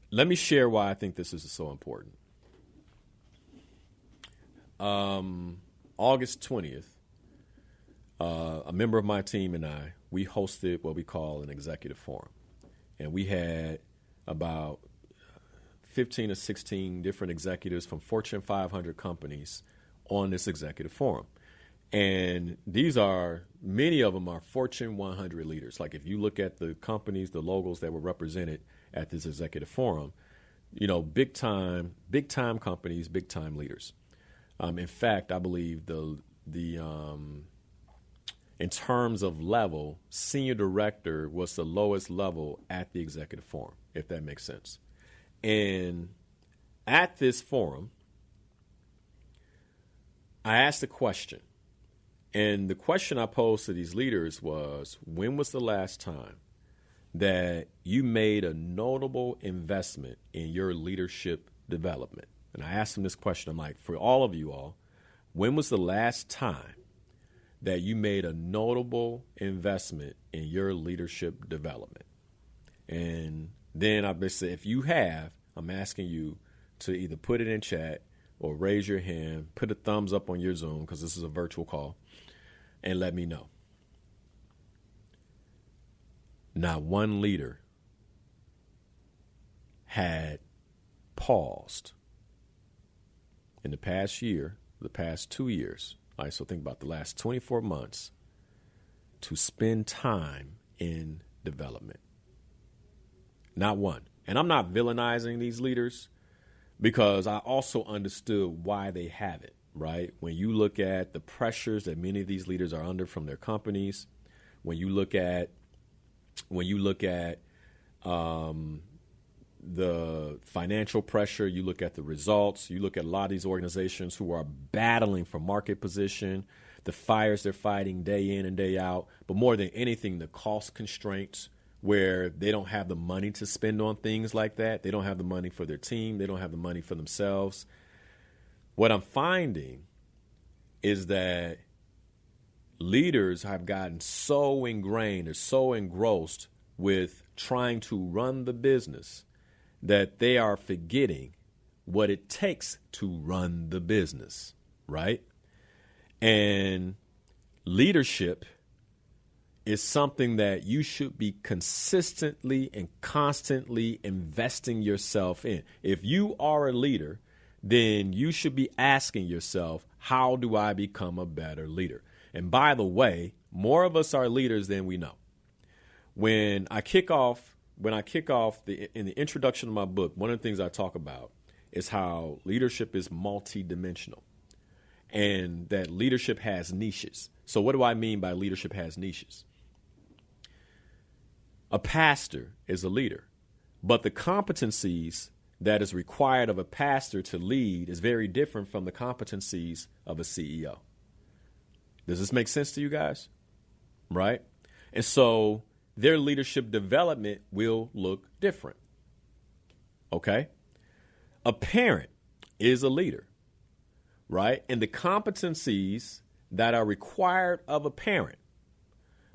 let me share why I think this is so important. August 20th, a member of my team and I, we hosted what we call an executive forum. And we had about 15 or 16 different executives from Fortune 500 companies on this executive forum. And many of them are Fortune 100 leaders. Like if you look at the companies, the logos that were represented at this executive forum, you know, big time companies, big time leaders. In fact, I believe in terms of level, senior director was the lowest level at the executive forum, if that makes sense. And at this forum, I asked a question. And the question I posed to these leaders was, when was the last time that you made a notable investment in your leadership development? And I asked them this question. I'm like, for all of you all, when was the last time that you made a notable investment in your leadership development? And then I said, if you have, I'm asking you to either put it in chat or raise your hand, put a thumbs up on your Zoom, because this is a virtual call, and let me know. Not one leader had paused in the past year, the past 2 years. All right, so think about the last 24 months to spend time in development. Not one. And I'm not villainizing these leaders, because I also understood why they haven't, right? When you look at the pressures that many of these leaders are under from their companies, when you look at the financial pressure, you look at the results, you look at a lot of these organizations who are battling for market position, the fires they're fighting day in and day out, but more than anything, the cost constraints where they don't have the money to spend on things like that. They don't have the money for their team. They don't have the money for themselves. What I'm finding is that leaders have gotten so ingrained or so engrossed with trying to run the business that they are forgetting what it takes to run the business, right? And leadership is something that you should be consistently and constantly investing yourself in. If you are a leader, then you should be asking yourself, how do I become a better leader? And by the way, more of us are leaders than we know. When I kick off in the introduction of my book, one of the things I talk about is how leadership is multidimensional and that leadership has niches. So what do I mean by leadership has niches? A pastor is a leader, but the competencies that is required of a pastor to lead is very different from the competencies of a CEO. Does this make sense to you guys? Right? And so their leadership development will look different. Okay? A parent is a leader, right? And the competencies that are required of a parent.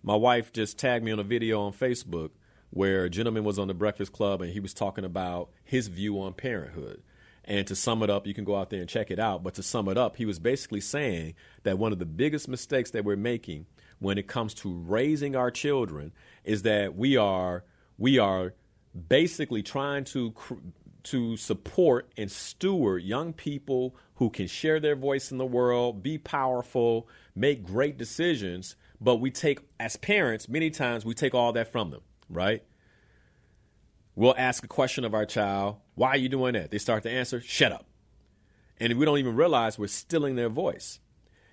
My wife just tagged me on a video on Facebook where a gentleman was on the Breakfast Club and he was talking about his view on parenthood. And to sum it up, you can go out there and check it out. But to sum it up, he was basically saying that one of the biggest mistakes that we're making when it comes to raising our children is that we are basically trying to support and steward young people who can share their voice in the world, be powerful, make great decisions. But we take, as parents, many times we take all that from them, right? We'll ask a question of our child, why are you doing that? They start to answer, shut up. And we don't even realize we're stealing their voice.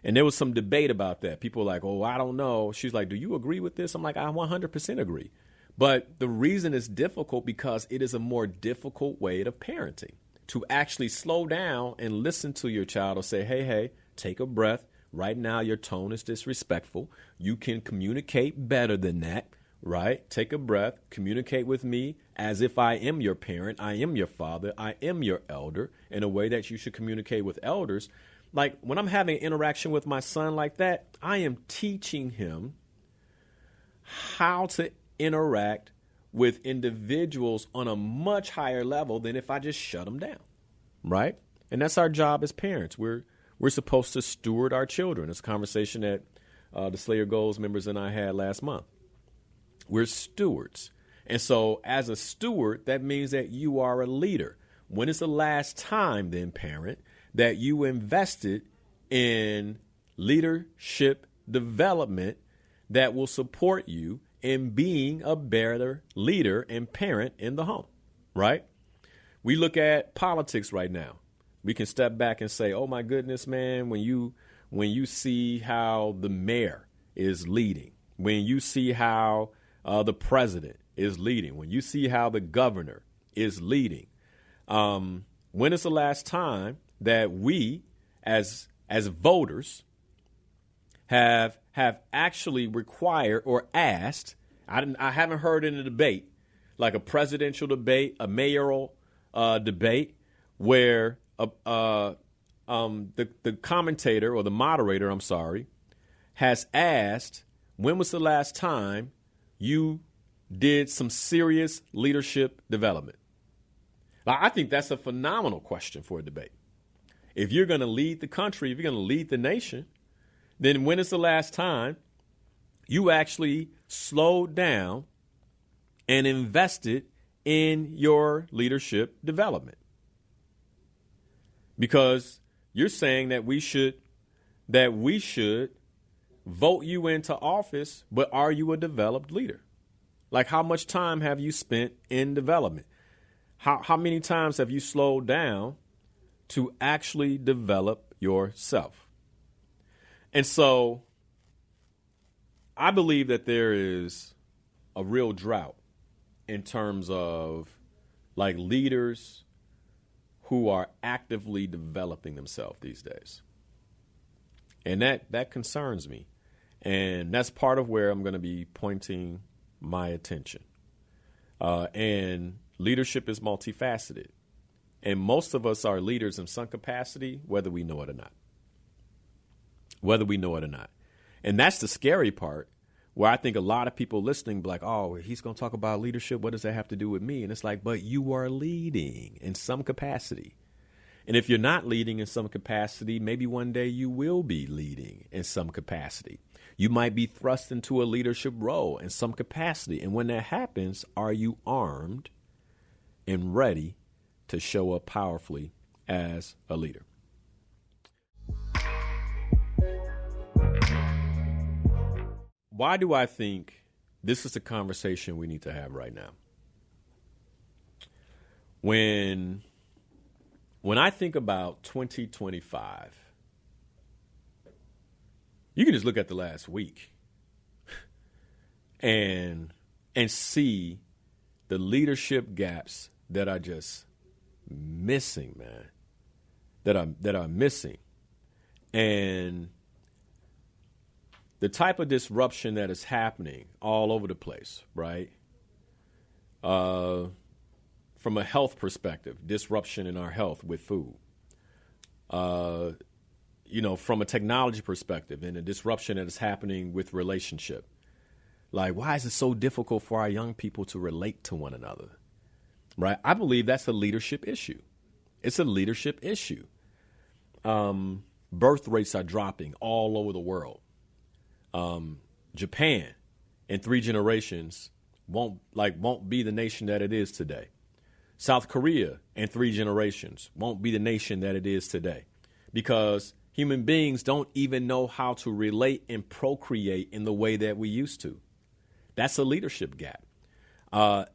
And there was some debate about that. People were like, oh, I don't know. She's like, do you agree with this? I'm like, I 100% agree. But the reason it's difficult because it is a more difficult way of parenting. To actually slow down and listen to your child or say, hey, take a breath. Right now, your tone is disrespectful. You can communicate better than that, right? Take a breath, communicate with me as if I am your parent, I am your father, I am your elder, in a way that you should communicate with elders. Like when I'm having an interaction with my son like that, I am teaching him how to interact with individuals on a much higher level than if I just shut them down, right? And that's our job as parents. We're supposed to steward our children. It's a conversation that the Slayer Goals members and I had last month. We're stewards. And so as a steward, that means that you are a leader. When is the last time, then, parent, that you invested in leadership development that will support you in being a better leader and parent in the home, right? We look at politics right now. We can step back and say, oh, my goodness, man, when you see how the mayor is leading, when you see how the president is leading, when you see how the governor is leading, when is the last time that we as voters have actually required or asked, I haven't heard in a debate, like a presidential debate, a mayoral debate, where the commentator or the moderator, has asked, when was the last time you did some serious leadership development? Now, I think that's a phenomenal question for a debate. If you're going to lead the country, if you're going to lead the nation, then when is the last time you actually slowed down and invested in your leadership development? Because you're saying that we should vote you into office, but are you a developed leader? Like, how much time have you spent in development? How many times have you slowed down to actually develop yourself? And so I believe that there is a real drought in terms of like leaders who are actively developing themselves these days. And that concerns me. And that's part of where I'm going to be pointing my attention. And leadership is multifaceted. And most of us are leaders in some capacity, whether we know it or not. And that's the scary part, where I think a lot of people listening be like, oh, he's going to talk about leadership. What does that have to do with me? And it's like, but you are leading in some capacity. And if you're not leading in some capacity, maybe one day you will be leading in some capacity. You might be thrust into a leadership role in some capacity. And when that happens, are you armed and ready to show up powerfully as a leader? Why do I think this is the conversation we need to have right now? When I think about 2025, you can just look at the last week and see the leadership gaps that are just missing, man, that are missing. And the type of disruption that is happening all over the place, right? From a health perspective, disruption in our health with food. from a technology perspective and the disruption that is happening with relationship. Like, why is it so difficult for our young people to relate to one another? Right? I believe that's a leadership issue. It's a leadership issue. Birth rates are dropping all over the world. Japan in 3 generations won't be the nation that it is today. South Korea in 3 generations won't be the nation that it is today, because human beings don't even know how to relate and procreate in the way that we used to. That's a leadership gap.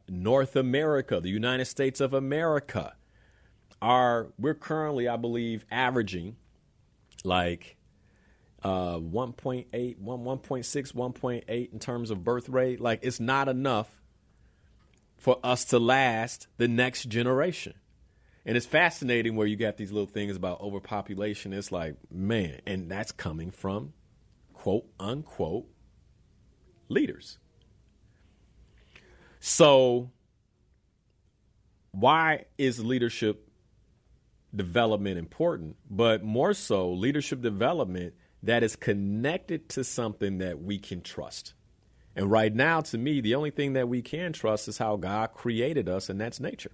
North America, the United States of America, we're currently, I believe, averaging like 1.8, 1.6, 1.8 in terms of birth rate. Like, it's not enough for us to last the next generation. And it's fascinating where you got these little things about overpopulation. It's like, man, and that's coming from quote unquote leaders. So why is leadership development important? But more so, leadership development that is connected to something that we can trust. And right now, to me, the only thing that we can trust is how God created us, and that's nature.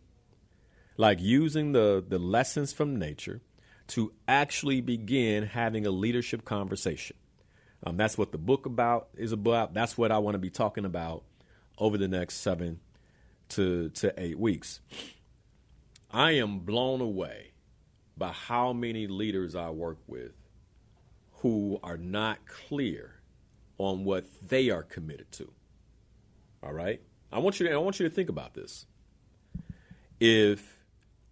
Like using the lessons from nature to actually begin having a leadership conversation. That's what the book is about. That's what I want to be talking about over the next 7 to 8 weeks. I am blown away by how many leaders I work with who are not clear on what they are committed to. All right? I want you to think about this. If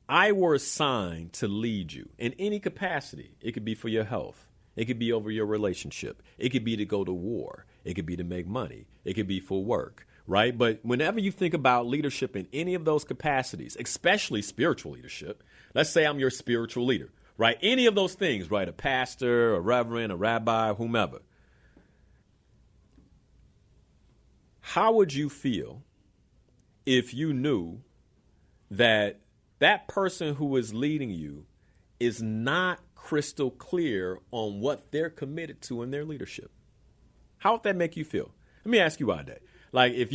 I were assigned to lead you in any capacity, it could be for your health, it could be over your relationship, it could be to go to war, it could be to make money, it could be for work, right? But whenever you think about leadership in any of those capacities, especially spiritual leadership, let's say I'm your spiritual leader, right? Any of those things, right? A pastor, a reverend, a rabbi, whomever. How would you feel if you knew that person who is leading you is not crystal clear on what they're committed to in their leadership? How would that make you feel? Let me ask you about that. Like, if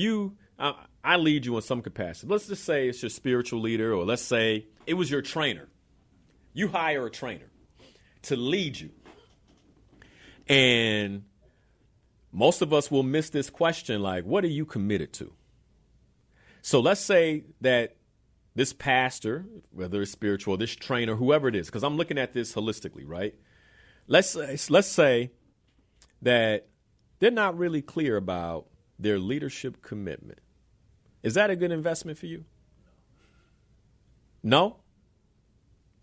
I lead you in some capacity, let's just say it's your spiritual leader, or let's say it was your trainer. You hire a trainer to lead you. And most of us will miss this question, like, what are you committed to? So let's say that this pastor, whether it's spiritual, this trainer, whoever it is, because I'm looking at this holistically, right? Let's say that they're not really clear about their leadership commitment. Is that a good investment for you? No?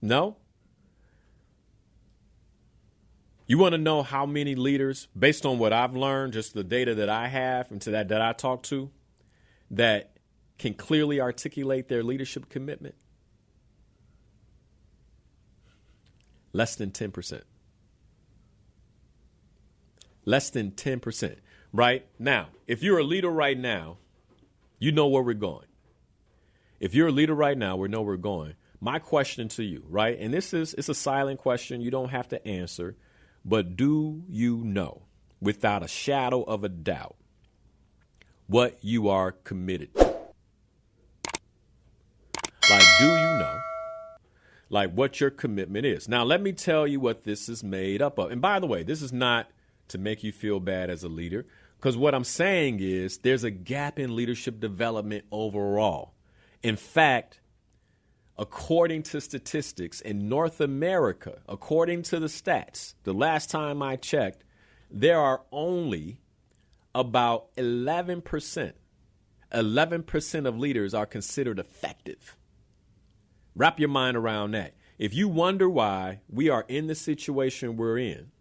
No? You want to know how many leaders, based on what I've learned, just the data that I have and to that I talk to, that can clearly articulate their leadership commitment? Less than 10%. Less than 10%. Right? Now, if you're a leader right now, you know where we're going. If you're a leader right now, we know where we're going. My question to you, right? And it's a silent question. You don't have to answer. But do you know, without a shadow of a doubt, what you are committed to? Like, do you know, like, what your commitment is? Now, let me tell you what this is made up of. And by the way, this is not to make you feel bad as a leader, because what I'm saying is there's a gap in leadership development overall. In fact, according to statistics in North America, according to the stats, the last time I checked, there are only about 11%. 11% of leaders are considered effective. Wrap your mind around that. If you wonder why we are in the situation we're in,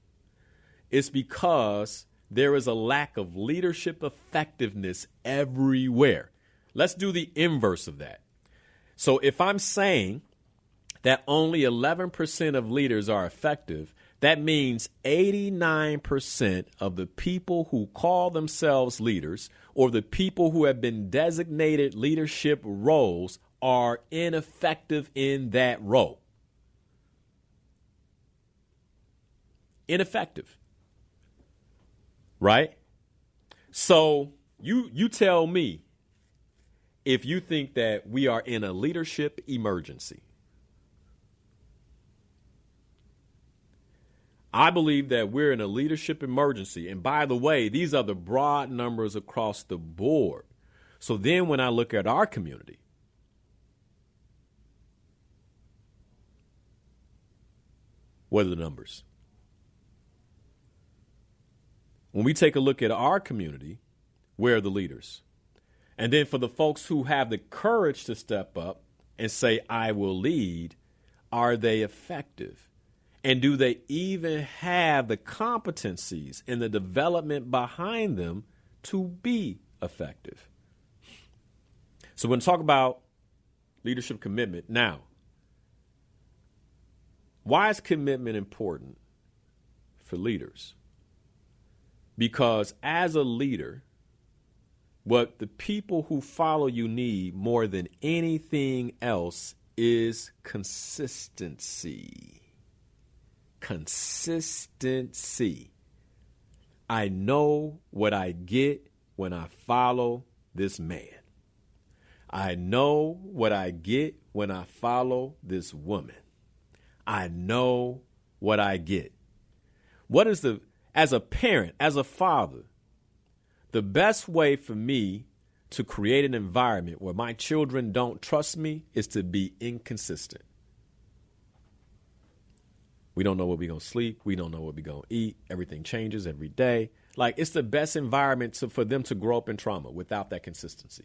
it's because there is a lack of leadership effectiveness everywhere. Let's do the inverse of that. So if I'm saying that only 11% of leaders are effective, that means 89% of the people who call themselves leaders, or the people who have been designated leadership roles, are ineffective in that role. ineffective. Right? So you tell me if you think that we are in a leadership emergency. I believe that we're in a leadership emergency. And by the way, these are the broad numbers across the board. So then when I look at our community, what are the numbers? When we take a look at our community, where are the leaders? And then for the folks who have the courage to step up and say, I will lead, are they effective? And do they even have the competencies and the development behind them to be effective? So we're going to talk about leadership commitment. Now, why is commitment important for leaders? Because as a leader, what the people who follow you need more than anything else is consistency. Consistency. I know what I get when I follow this man. I know what I get when I follow this woman. I know what I get. As a parent, as a father, the best way for me to create an environment where my children don't trust me is to be inconsistent. We don't know what we're going to sleep. We don't know what we're going to eat. Everything changes every day. Like, it's the best environment for them to grow up in trauma without that consistency.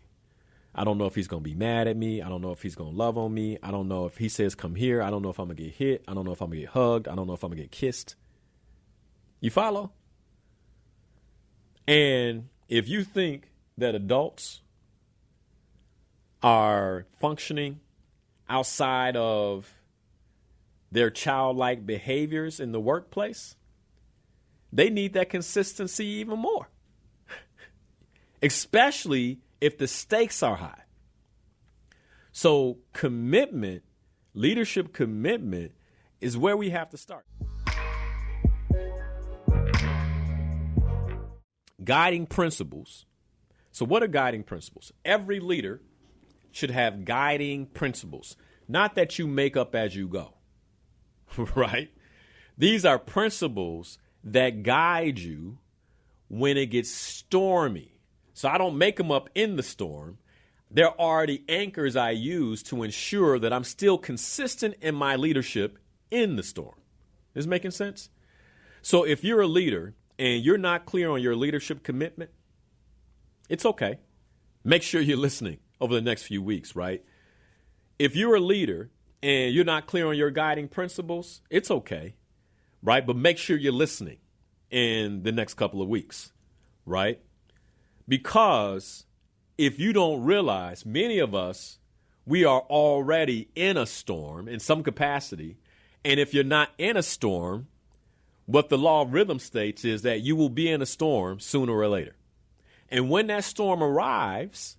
I don't know if he's going to be mad at me. I don't know if he's going to love on me. I don't know if he says, come here. I don't know if I'm going to get hit. I don't know if I'm going to get hugged. I don't know if I'm going to get kissed. You follow? And if you think that adults are functioning outside of their childlike behaviors in the workplace, they need that consistency even more, especially if the stakes are high. So commitment, leadership commitment, is where we have to start. Guiding principles. So what are guiding principles? Every leader should have guiding principles, not that you make up as you go, right? These are principles that guide you when it gets stormy. So I don't make them up in the storm. They're already anchors I use to ensure that I'm still consistent in my leadership in the storm. Is this making sense? So if you're a leader and you're not clear on your leadership commitment, it's okay. Make sure you're listening over the next few weeks, right? If you're a leader and you're not clear on your guiding principles, it's okay, right? But make sure you're listening in the next couple of weeks, right? Because if you don't realize, many of us, we are already in a storm in some capacity. And if you're not in a storm, what the law of rhythm states is that you will be in a storm sooner or later. And when that storm arrives,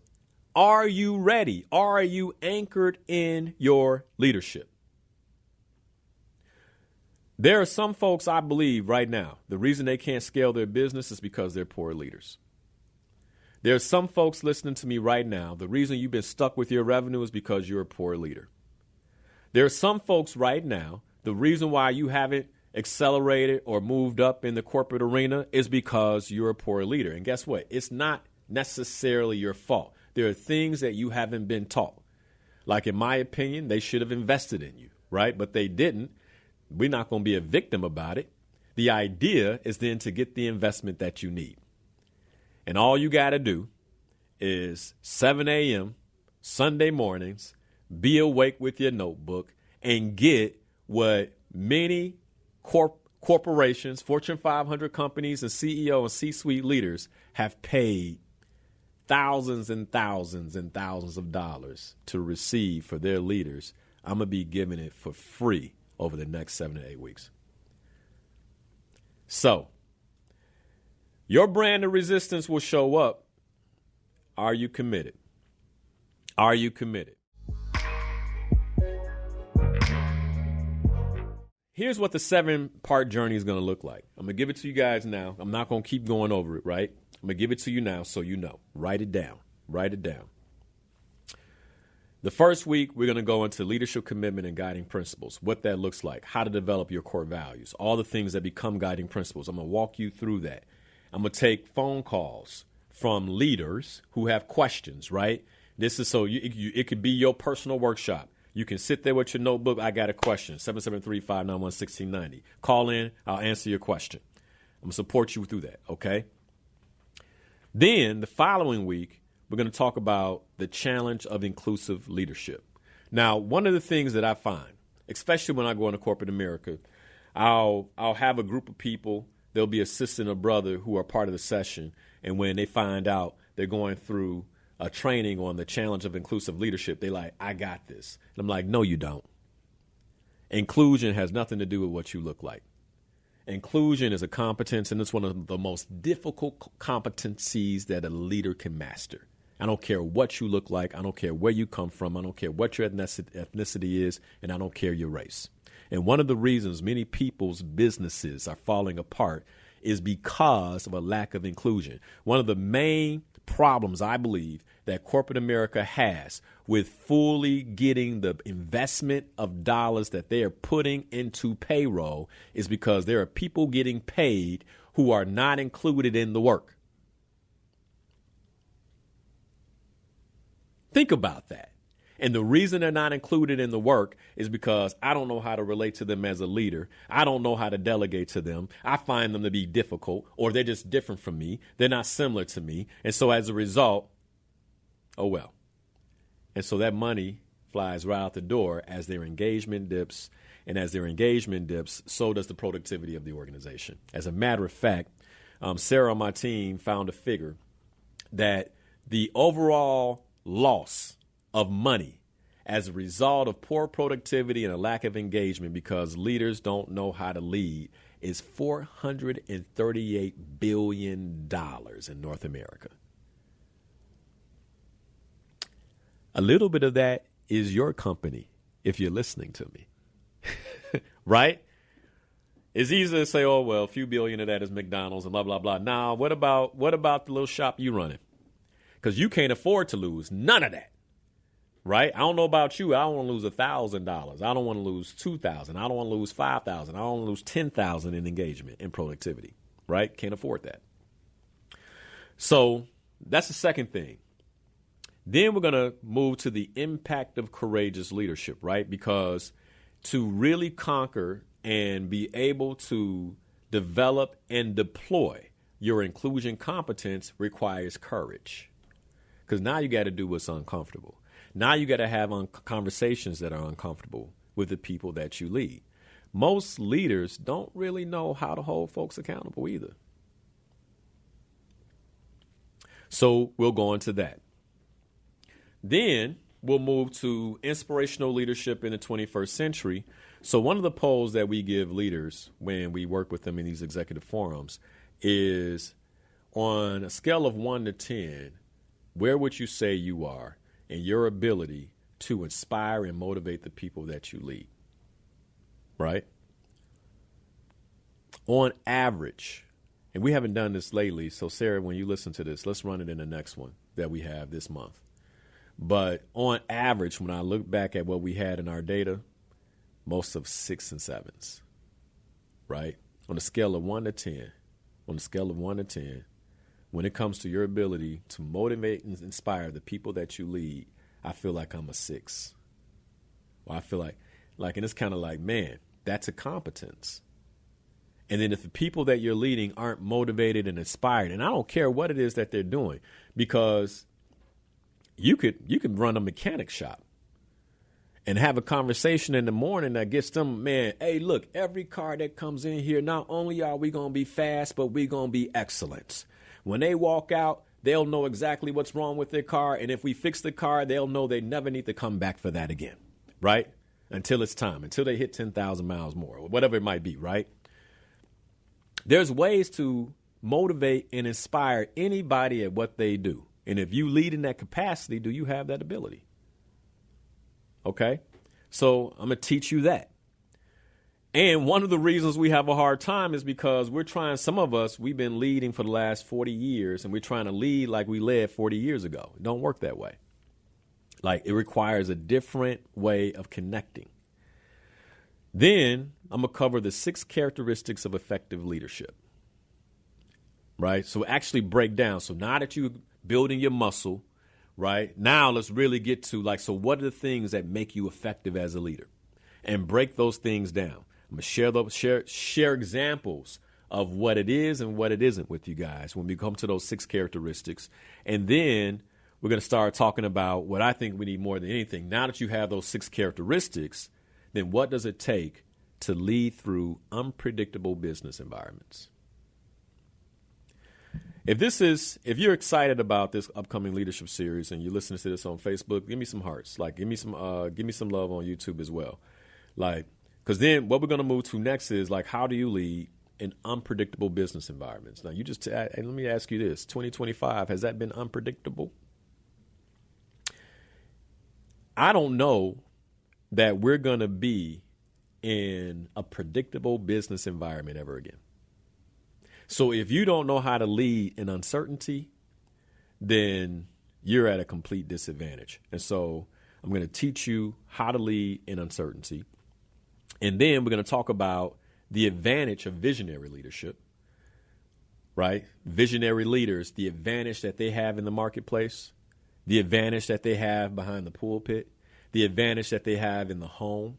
are you ready? Are you anchored in your leadership? There are some folks, I believe right now, the reason they can't scale their business is because they're poor leaders. There are some folks listening to me right now, the reason you've been stuck with your revenue is because you're a poor leader. There are some folks right now, the reason why you haven't accelerated or moved up in the corporate arena is because you're a poor leader. And guess what? It's not necessarily your fault. There are things that you haven't been taught. Like, in my opinion, they should have invested in you, right? But they didn't. We're not going to be a victim about it. The idea is then to get the investment that you need. And all you got to do is 7 a.m. Sunday mornings, be awake with your notebook and get what many corporations, Fortune 500 companies, and CEO and C-suite leaders have paid thousands and thousands and thousands of dollars to receive for their leaders. I'm going to be giving it for free over the next 7 to 8 weeks. So, your brand of resistance will show up. Are you committed? Are you committed? here's what the 7-part journey is going to look like. I'm going to give it to you guys now. I'm not going to keep going over it, right? I'm going to give it to you now so you know. Write it down. Write it down. The first week, we're going to go into leadership commitment and guiding principles, what that looks like, how to develop your core values, all the things that become guiding principles. I'm going to walk you through that. I'm going to take phone calls from leaders who have questions, right? This is so it could be your personal workshop. You can sit there with your notebook. I got a question, 773-591-1690. Call in. I'll answer your question. I'm going to support you through that, okay? Then the following week, we're going to talk about the challenge of inclusive leadership. Now, one of the things that I find, especially when I go into corporate America, I'll have a group of people. There'll be a sister and a brother who are part of the session. And when they find out they're going through a training on the challenge of inclusive leadership, they're like, I got this. And I'm like, no, you don't. Inclusion has nothing to do with what you look like. Inclusion is a competence, and it's one of the most difficult competencies that a leader can master. I don't care what you look like. I don't care where you come from. I don't care what your ethnicity is, and I don't care your race. And one of the reasons many people's businesses are falling apart is because of a lack of inclusion. One of the main problems, I believe, that corporate America has with fully getting the investment of dollars that they are putting into payroll is because there are people getting paid who are not included in the work. Think about that. And the reason they're not included in the work is because I don't know how to relate to them as a leader. I don't know how to delegate to them. I find them to be difficult, or they're just different from me. They're not similar to me. And so as a result, oh well. And so that money flies right out the door as their engagement dips. And as their engagement dips, so does the productivity of the organization. As a matter of fact, Sarah on my team found a figure that the overall loss of money as a result of poor productivity and a lack of engagement because leaders don't know how to lead is $438 billion in North America. A little bit of that is your company, if you're listening to me, right? It's easy to say, oh, well, a few billion of that is McDonald's and blah, blah, blah. Now, what about the little shop you running? Because you can't afford to lose none of that, right? I don't know about you. I don't want to lose $1,000. I don't want to lose $2,000. I don't want to lose $5,000. I don't want to lose $10,000 in engagement and productivity, right? Can't afford that. So that's the second thing. Then we're going to move to the impact of courageous leadership, right? Because to really conquer and be able to develop and deploy your inclusion competence requires courage. Because now you got to do what's uncomfortable. Now you got to have conversations that are uncomfortable with the people that you lead. Most leaders don't really know how to hold folks accountable either. So we'll go into that. Then we'll move to inspirational leadership in the 21st century. So one of the polls that we give leaders when we work with them in these executive forums is on a scale of 1 to 10, where would you say you are in your ability to inspire and motivate the people that you lead? Right? On average, and we haven't done this lately, so Sarah, when you listen to this, let's run it in the next one that we have this month. But on average, when I look back at what we had in our data, most of 6s and 7s, right? On a scale of 1 to 10, when it comes to your ability to motivate and inspire the people that you lead, I feel like I'm a 6. Or I feel like, and it's kind of like, man, that's a competence. And then if the people that you're leading aren't motivated and inspired, and I don't care what it is that they're doing, because you could run a mechanic shop and have a conversation in the morning that gets them, man, hey, look, every car that comes in here, not only are we going to be fast, but we're going to be excellent. When they walk out, they'll know exactly what's wrong with their car. And if we fix the car, they'll know they never need to come back for that again, right? Until it's time, until they hit 10,000 miles more, or whatever it might be, right? There's ways to motivate and inspire anybody at what they do. And if you lead in that capacity, do you have that ability? Okay? So I'm going to teach you that. And one of the reasons we have a hard time is because some of us, we've been leading for the last 40 years, and we're trying to lead like we led 40 years ago. It don't work that way. Like, it requires a different way of connecting. Then I'm going to cover the 6 characteristics of effective leadership. Right? So actually break down. So now that you're building your muscle, right? Now let's really get to so what are the things that make you effective as a leader? And break those things down. I'm going to share examples of what it is and what it isn't with you guys when we come to those 6 characteristics. And then we're going to start talking about what I think we need more than anything. Now that you have those 6 characteristics, then what does it take to lead through unpredictable business environments? If you're excited about this upcoming leadership series and you're listening to this on Facebook, give me some hearts. Give me some love on YouTube as well. Because then what we're going to move to next is how do you lead in unpredictable business environments? Now, let me ask you this: 2025, has that been unpredictable? I don't know that we're going to be in a predictable business environment ever again. So if you don't know how to lead in uncertainty, then you're at a complete disadvantage. And so I'm going to teach you how to lead in uncertainty. And then we're going to talk about the advantage of visionary leadership, right? Visionary leaders, the advantage that they have in the marketplace, the advantage that they have behind the pulpit, the advantage that they have in the home,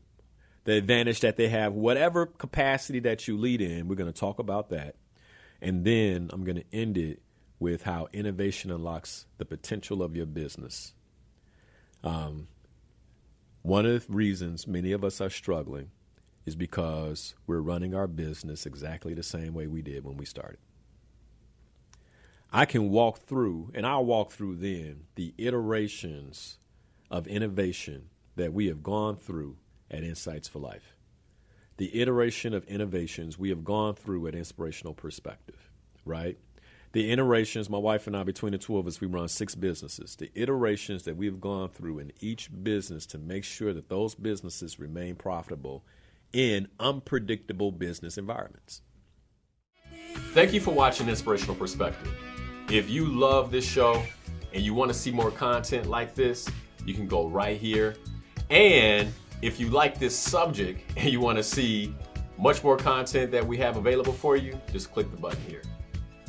the advantage that they have, whatever capacity that you lead in. We're going to talk about that. And then I'm going to end it with how innovation unlocks the potential of your business. One of the reasons many of us are struggling is because we're running our business exactly the same way we did when we started. I can walk through, and I'll walk through then, the iterations of innovation that we have gone through at Insights for Life. The iteration of innovations we have gone through at Inspirational Perspective, right? The iterations, my wife and I, between the two of us, we run 6 businesses. The iterations that we've gone through in each business to make sure that those businesses remain profitable in unpredictable business environments. Thank you for watching Inspirational Perspective. If you love this show and you want to see more content like this, you can go right here. And if you like this subject and you want to see much more content that we have available for you, just click the button here.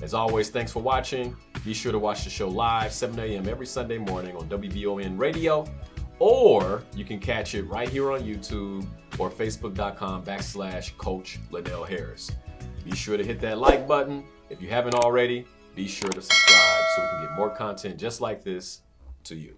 As always, thanks for watching. Be sure to watch the show live, 7 a.m. every Sunday morning on WVON Radio, or you can catch it right here on YouTube or Facebook.com/Coach Liddell Harris. Be sure to hit that like button. If you haven't already, be sure to subscribe so we can get more content just like this to you.